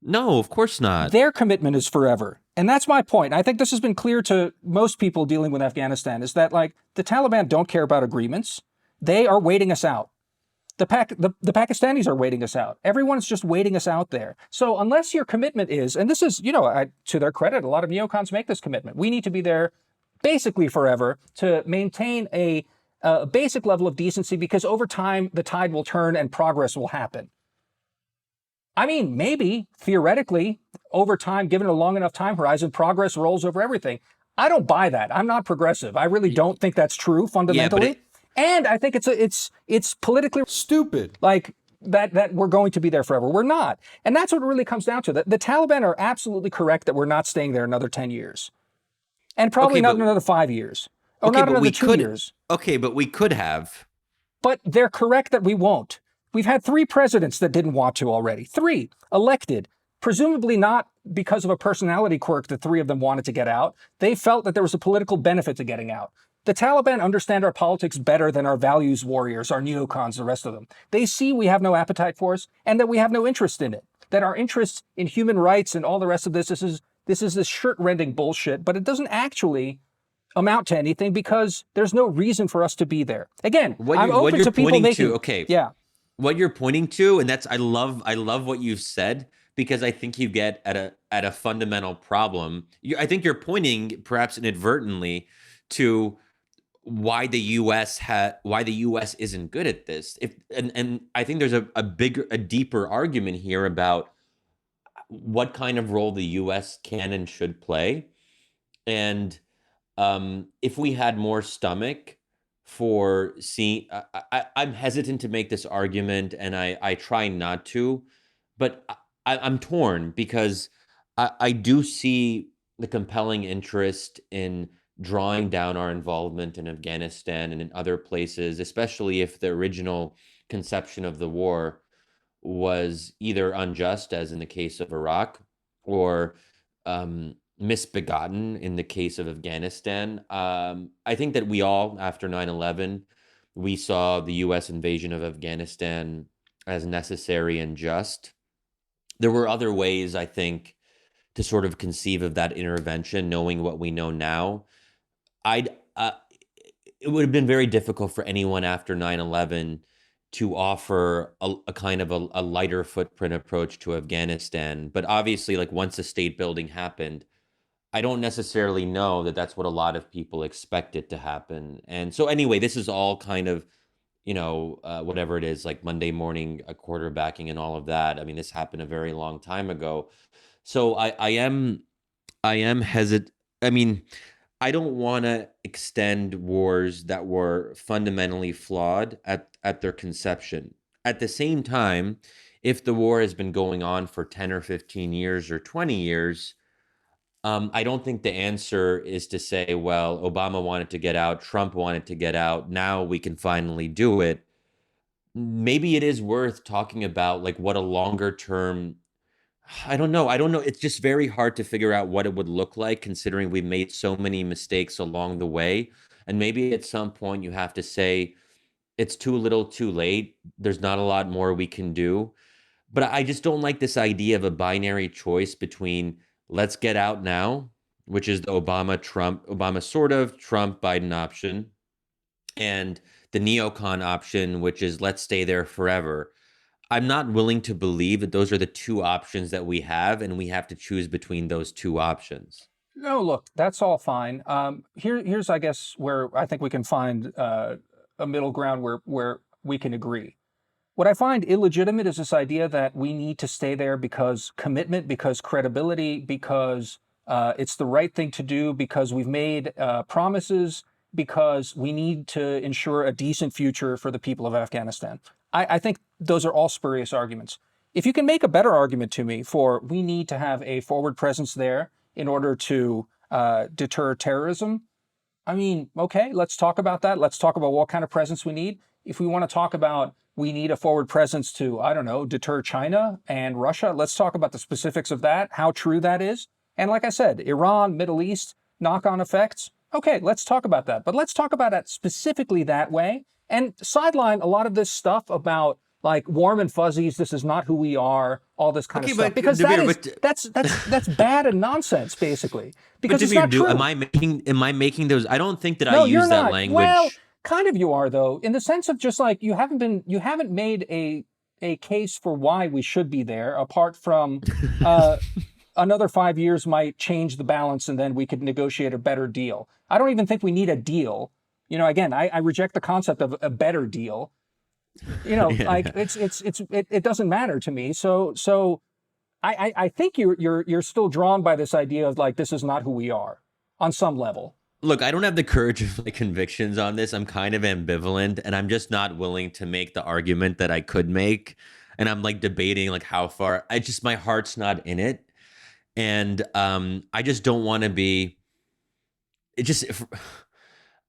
No, of course not. Their commitment is forever. And that's my point. I think this has been clear to most people dealing with Afghanistan, is that like the Taliban don't care about agreements. They are waiting us out. The Pakistanis are waiting us out. Everyone's just waiting us out there. So unless your commitment is, and this is, to their credit, a lot of neocons make this commitment. We need to be there basically forever to maintain a a basic level of decency, because over time the tide will turn and progress will happen. I mean, maybe theoretically, over time, given a long enough time horizon, progress rolls over everything. I don't buy that. I'm not progressive. I really don't think that's true fundamentally. And I think it's politically stupid. Like that we're going to be there forever. We're not. And that's what it really comes down to. The Taliban are absolutely correct that we're not staying there another 10 years. And probably not another 5 years. Or not another 2 years. Okay, but we could have. But they're correct that we won't. We've had 3 presidents that didn't want to already. 3 elected, presumably not because of a personality quirk that 3 of them wanted to get out. They felt that there was a political benefit to getting out. The Taliban understand our politics better than our values warriors, our neocons, the rest of them. They see we have no appetite for us and that we have no interest in it. That our interest in human rights and all the rest of this is this shirt-rending bullshit, but it doesn't actually amount to anything because there's no reason for us to be there. Again, I'm open to people making... Yeah. What you're pointing to, and that's I love what you've said, because I think you get at a fundamental problem. I think you're pointing, perhaps inadvertently, to why the U.S. isn't good at this. And I think there's a deeper argument here about what kind of role the U.S. can and should play, and if we had more stomach for seeing, I'm hesitant to make this argument, and I try not to, but I'm torn because I do see the compelling interest in drawing down our involvement in Afghanistan and in other places, especially if the original conception of the war was either unjust, as in the case of Iraq, or misbegotten in the case of Afghanistan. I think that we all, after 9/11, we saw the U.S. invasion of Afghanistan as necessary and just. There were other ways, I think, to sort of conceive of that intervention, knowing what we know now. It would have been very difficult for anyone after 9/11 to offer a kind of a lighter footprint approach to Afghanistan. But obviously, like, once the state building happened, I don't necessarily know that that's what a lot of people expected to happen. And so anyway, this is all kind of, whatever it is, like Monday morning quarterbacking and all of that. I mean, this happened a very long time ago. So I am hesitant. I mean, I don't want to extend wars that were fundamentally flawed at their conception. At the same time, if the war has been going on for 10 or 15 years or 20 years, I don't think the answer is to say, well, Obama wanted to get out, Trump wanted to get out, now we can finally do it. Maybe it is worth talking about, like, what a longer term, I don't know. It's just very hard to figure out what it would look like, considering we made so many mistakes along the way. And maybe at some point you have to say, it's too little too late. There's not a lot more we can do. But I just don't like this idea of a binary choice between let's get out now, which is the Obama sort of Trump Biden option, and the neocon option, which is let's stay there forever. I'm not willing to believe that those are the 2 options that we have, and we have to choose between those 2 options. No, look, that's all fine. Here's, I guess, where I think we can find a middle ground where we can agree. What I find illegitimate is this idea that we need to stay there because commitment, because credibility, because it's the right thing to do, because we've made promises, because we need to ensure a decent future for the people of Afghanistan. I think those are all spurious arguments. If you can make a better argument to me for we need to have a forward presence there in order to deter terrorism, I mean, okay, let's talk about that. Let's talk about what kind of presence we need. If we want to talk about we need a forward presence to, I don't know, deter China and Russia, let's talk about the specifics of that, how true that is. And like I said, Iran, Middle East, knock-on effects. Okay, let's talk about that. But let's talk about it specifically that way and sideline a lot of this stuff about, like, warm and fuzzies, this is not who we are, all this kind of stuff. Because that's bad and nonsense, basically. Because it's not true. Am I making those? I don't think that I use that language. Well, kind of you are, though, in the sense of just like you haven't made a case for why we should be there, apart from another 5 years might change the balance and then we could negotiate a better deal. I don't even think we need a deal. again, I reject the concept of a better deal. Like Yeah. it doesn't matter to me. So I think you're still drawn by this idea of like this is not who we are on some level. Look, I don't have the courage of my convictions on this. I'm kind of ambivalent, and I'm just not willing to make the argument that I could make. And I'm like debating like how far. I just my heart's not in it, and I just don't want to be. It just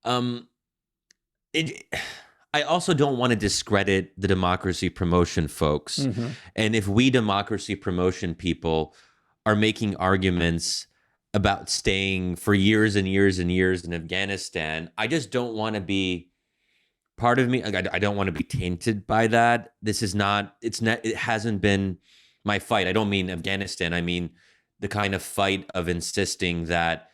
um it. I also don't want to discredit the democracy promotion folks, Mm-hmm. and if we democracy promotion people are making arguments about staying for years and years and years in Afghanistan, I just don't want to be part of me. Like, I don't want to be tainted by that. This is not, it's not, it hasn't been my fight. I don't mean Afghanistan. I mean the kind of fight of insisting that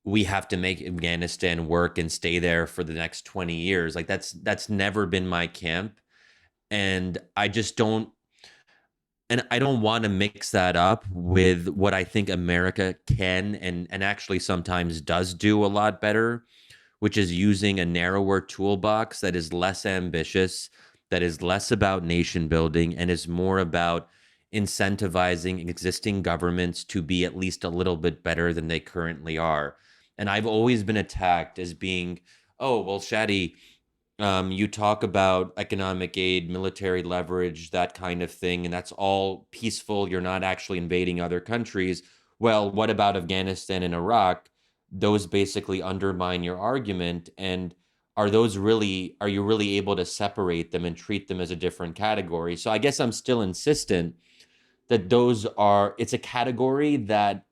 we have to make Afghanistan work and stay there for the next 20 years. Like that's never been my camp. And I just don't, and I don't want to mix that up with what I think America can and actually sometimes does do a lot better, which is using a narrower toolbox that is less ambitious, that is less about nation building, and is more about incentivizing existing governments to be at least a little bit better than they currently are. And I've always been attacked as being, oh, well, Shadi, you talk about economic aid, military leverage, that kind of thing, and that's all peaceful. You're not actually invading other countries. Well, what about Afghanistan and Iraq? Those basically undermine your argument. And are you really able to separate them and treat them as a different category? So I guess I'm still insistent that it's a category that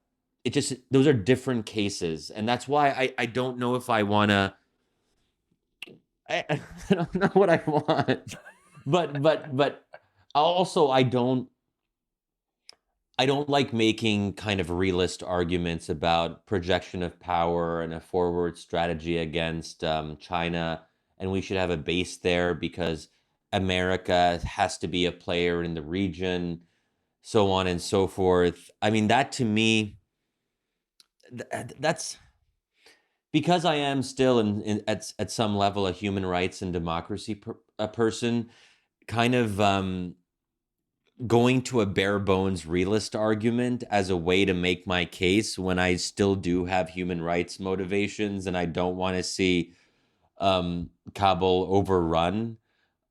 those are different cases. And that's why I don't know if I want to I don't know what I want, but also I don't like making kind of realist arguments about projection of power and a forward strategy against China, and we should have a base there because America has to be a player in the region, so on and so forth. I mean, that to me, that's because I am still at some level a human rights and democracy a person, kind of going to a bare bones realist argument as a way to make my case when I still do have human rights motivations and I don't want to see Kabul overrun.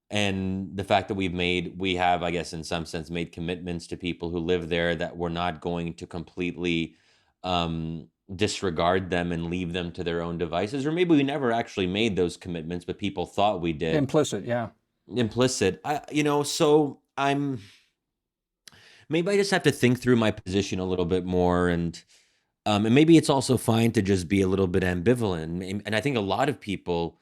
And the fact that we have, I guess, in some sense, made commitments to people who live there that we're not going to completely disregard them and leave them to their own devices. Or maybe we never actually made those commitments, but people thought we did. Implicit, yeah. Implicit. So maybe I just have to think through my position a little bit more, and maybe it's also fine to just be a little bit ambivalent. And I think a lot of people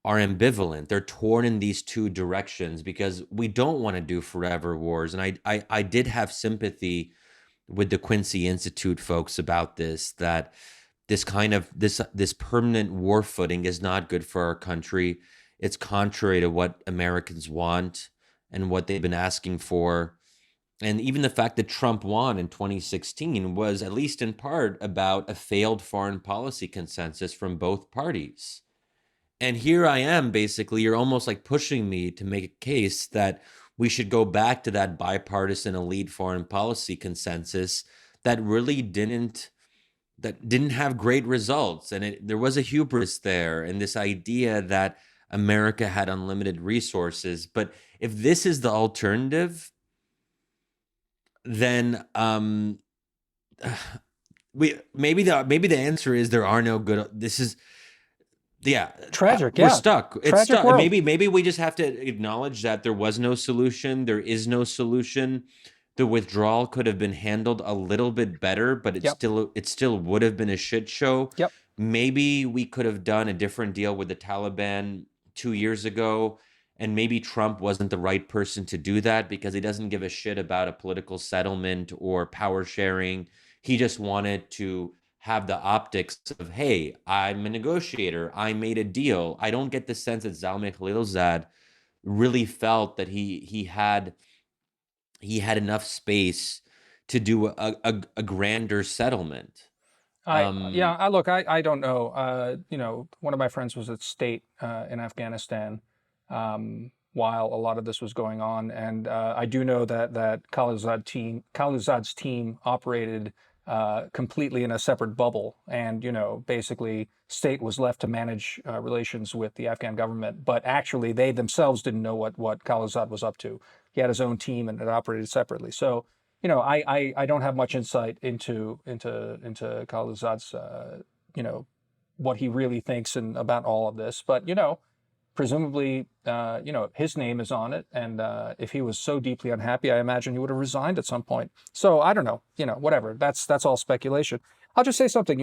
are ambivalent. They're torn in these two directions because we don't want to do forever wars. And I did have sympathy with the Quincy Institute folks about this, that this permanent war footing is not good for our country. It's contrary to what Americans want and what they've been asking for. And even the fact that Trump won in 2016 was at least in part about a failed foreign policy consensus from both parties. And here I am, basically, you're almost like pushing me to make a case that we should go back to that bipartisan elite foreign policy consensus that really didn't have great results. And there was a hubris there, and this idea that America had unlimited resources. But if this is the alternative, then maybe the answer is there are no good. This is yeah, Tragic, we're yeah. stuck. It's Tragic stuck. world. Maybe we just have to acknowledge that there was no solution. There is no solution. The withdrawal could have been handled a little bit better, but Yep. it still would have been a shit show. Yep. Maybe we could have done a different deal with the Taliban 2 years ago, and maybe Trump wasn't the right person to do that because he doesn't give a shit about a political settlement or power sharing. He just wanted to have the optics of, hey, I'm a negotiator. I made a deal. I don't get the sense that Zalmay Khalilzad really felt that he had enough space to do a grander settlement. Um, I don't know. One of my friends was at state in Afghanistan while a lot of this was going on, and I do know that Khalilzad's team operated completely in a separate bubble, and basically state was left to manage relations with the Afghan government, but actually they themselves didn't know what Khalilzad was up to. He had his own team and it operated separately. So I don't have much insight into Khalilzad's, what he really thinks and about all of this. But presumably, his name is on it, and if he was so deeply unhappy, I imagine he would have resigned at some point. So I don't know, whatever. That's all speculation. I'll just say something,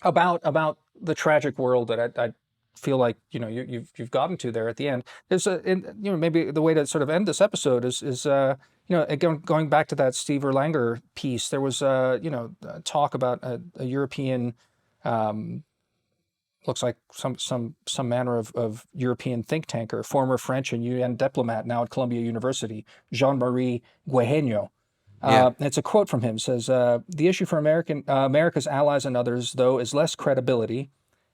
about the tragic world that I feel like you've gotten to there at the end. There's maybe the way to sort of end this episode is again going back to that Steve Erlanger piece. There was talk about a European, looks like some manner of European think tanker, former French and UN diplomat, now at Columbia University, Jean-Marie Guéhenno. yeah, It's a quote from him. Says, the issue for America's allies and others, though, is less credibility,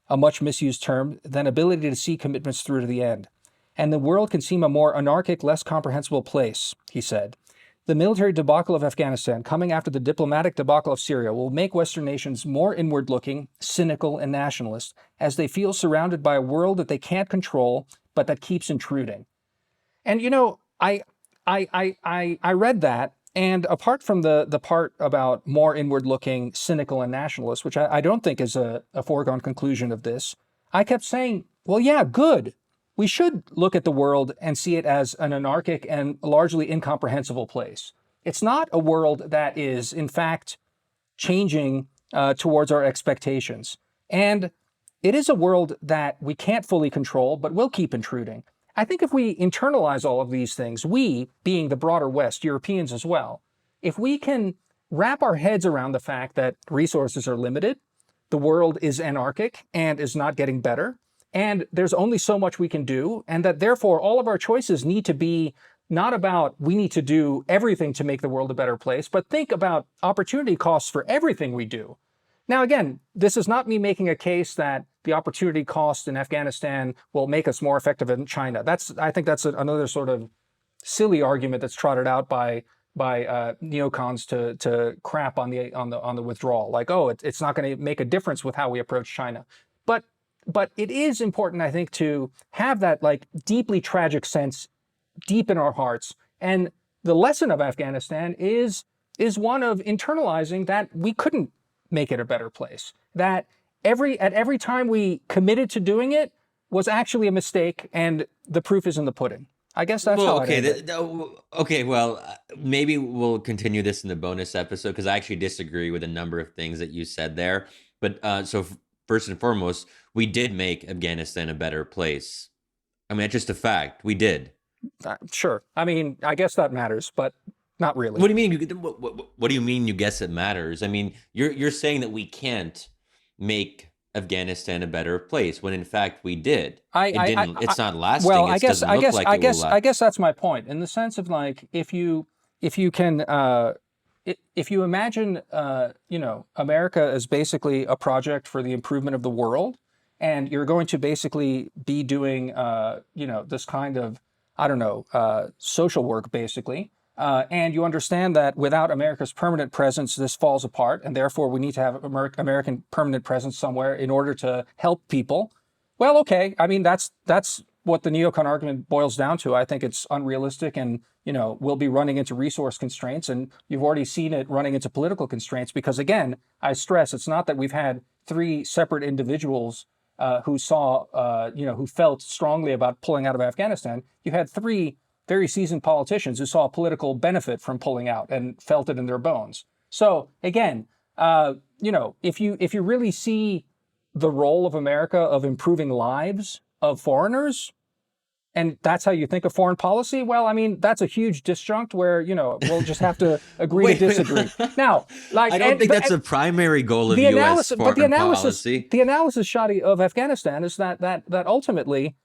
a much misused term, than ability to see commitments through to the end. And the world can seem a more anarchic, less comprehensible place, he said. The military debacle of Afghanistan, coming after the diplomatic debacle of Syria, will make Western nations more inward-looking, cynical, and nationalist, as they feel surrounded by a world that they can't control, but that keeps intruding. And I read that, and apart from the part about more inward-looking, cynical, and nationalist, which I don't think is a foregone conclusion of this, I kept saying, well, yeah, good. We should look at the world and see it as an anarchic and largely incomprehensible place. It's not a world that is, in fact, changing towards our expectations. And it is a world that we can't fully control, but will keep intruding. I think if we internalize all of these things, we, being the broader West, Europeans as well, if we can wrap our heads around the fact that resources are limited, the world is anarchic and is not getting better, and there's only so much we can do, and that therefore all of our choices need to be not about we need to do everything to make the world a better place, but think about opportunity costs for everything we do. Now, again, this is not me making a case that the opportunity cost in Afghanistan will make us more effective in China. I think that's another sort of silly argument that's trotted out by neocons to crap on the withdrawal. Like, oh, it's not going to make a difference with how we approach China. But it is important, I think, to have that like deeply tragic sense deep in our hearts. And the lesson of Afghanistan is one of internalizing that we couldn't make it a better place. That at every time we committed to doing it was actually a mistake, and the proof is in the pudding. I guess that's how okay, I'd end it. okay. Well, maybe we'll continue this in the bonus episode because I actually disagree with a number of things that you said there. But first and foremost, we did make Afghanistan a better place. I mean, it's just a fact. We did. Sure. I mean, I guess that matters, but not really. What do you mean? What do you mean? You guess it matters? I mean, you're saying that we can't make Afghanistan a better place when in fact we did. It didn't. It's not lasting. Well, It doesn't look like it will last. I guess that's my point in the sense of like if you can if you imagine America as basically a project for the improvement of the world, and you're going to basically be doing this kind of social work basically. And you understand that without America's permanent presence, this falls apart, and therefore we need to have American permanent presence somewhere in order to help people. Well, okay. I mean, that's what the neocon argument boils down to. I think it's unrealistic, and we'll be running into resource constraints, and you've already seen it running into political constraints. Because again, I stress it's not that we've had three separate individuals who felt strongly about pulling out of Afghanistan. You had three very seasoned politicians who saw a political benefit from pulling out and felt it in their bones. So again, if you really see the role of America of improving lives of foreigners, and that's how you think of foreign policy, well, I mean, that's a huge disjunct where, we'll just have to agree to disagree. Now, I don't think that's a primary goal of U.S. foreign policy. The analysis, Shadi, of Afghanistan is that ultimately,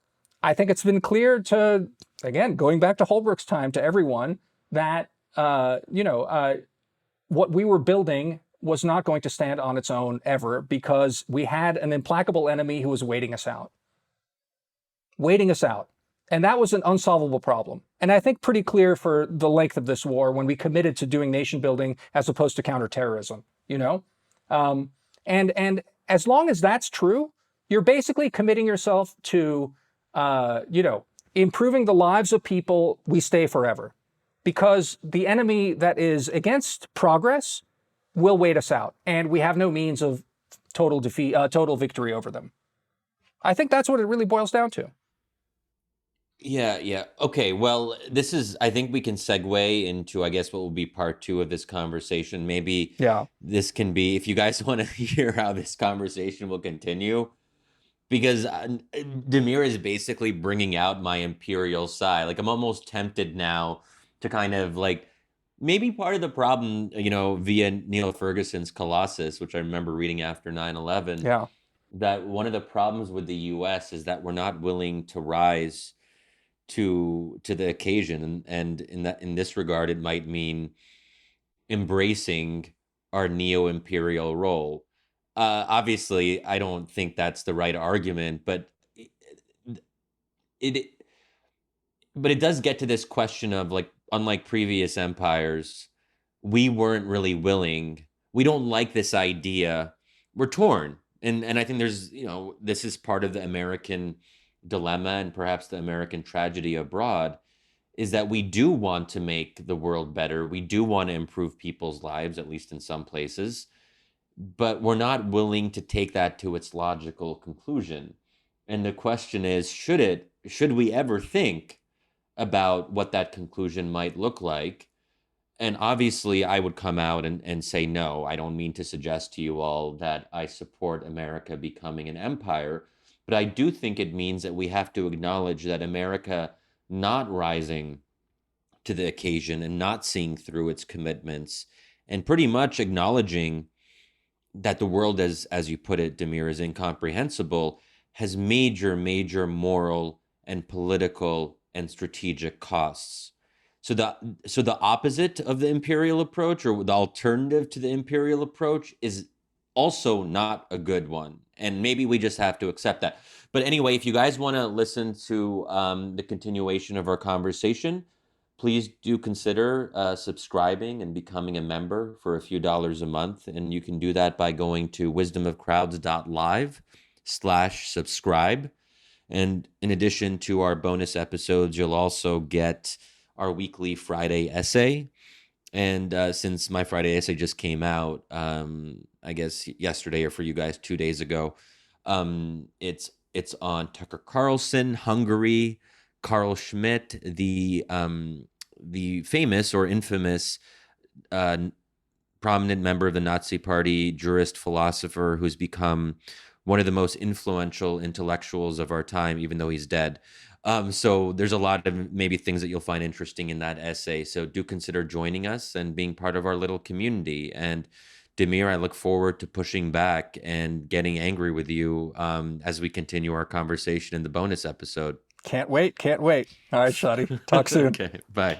I think it's been clear to, again, going back to Holbrooke's time, to everyone that, what we were building was not going to stand on its own ever, because we had an implacable enemy who was waiting us out. Waiting us out. And that was an unsolvable problem. And I think pretty clear for the length of this war when we committed to doing nation building as opposed to counterterrorism, you know? And as long as that's true, you're basically committing yourself to, improving the lives of people, we stay forever. Because the enemy that is against progress will wait us out. And we have no means of total defeat, total victory over them. I think that's what it really boils down to. Yeah, yeah. Okay, well, I think we can segue into, I guess, what will be part two of this conversation. Maybe Yeah. this can be, if you guys want to hear how this conversation will continue, because Damir is basically bringing out my imperial side. Like, I'm almost tempted now to kind of like, maybe part of the problem, via Neil Ferguson's Colossus, which I remember reading after 9/11, Yeah. that one of the problems with the US is that we're not willing to rise to the occasion, and in this regard it might mean embracing our neo-imperial role. Obviously I don't think that's the right argument, but it but it does get to this question of, like, unlike previous empires, we weren't really willing, we don't like this idea, we're torn. And I think there's, this is part of the American dilemma, and perhaps the American tragedy abroad, is that we do want to make the world better, we do want to improve people's lives, at least in some places, but we're not willing to take that to its logical conclusion. And the question is, should we ever think about what that conclusion might look like? And obviously, I would come out and say, no, I don't mean to suggest to you all that I support America becoming an empire, but I do think it means that we have to acknowledge that America not rising to the occasion and not seeing through its commitments, and pretty much acknowledging that the world, as you put it, Damir, is incomprehensible, has major, major moral and political and strategic costs. So the opposite of the imperial approach, or the alternative to the imperial approach, is also not a good one. And maybe we just have to accept that. But anyway, if you guys want to listen to the continuation of our conversation, please do consider subscribing and becoming a member for a few dollars a month. And you can do that by going to wisdomofcrowds.live/subscribe. And in addition to our bonus episodes, you'll also get our weekly Friday essay. And since my Friday essay just came out, I guess yesterday, or for you guys 2 days ago, it's on Tucker Carlson, Hungary, Carl Schmitt, the famous or infamous prominent member of the Nazi Party, jurist, philosopher, who's become one of the most influential intellectuals of our time, even though he's dead. So there's a lot of maybe things that you'll find interesting in that essay. So do consider joining us and being part of our little community. And Damir, I look forward to pushing back and getting angry with you as we continue our conversation in the bonus episode. Can't wait. Can't wait. All right, Shadi. Talk soon. Okay, bye.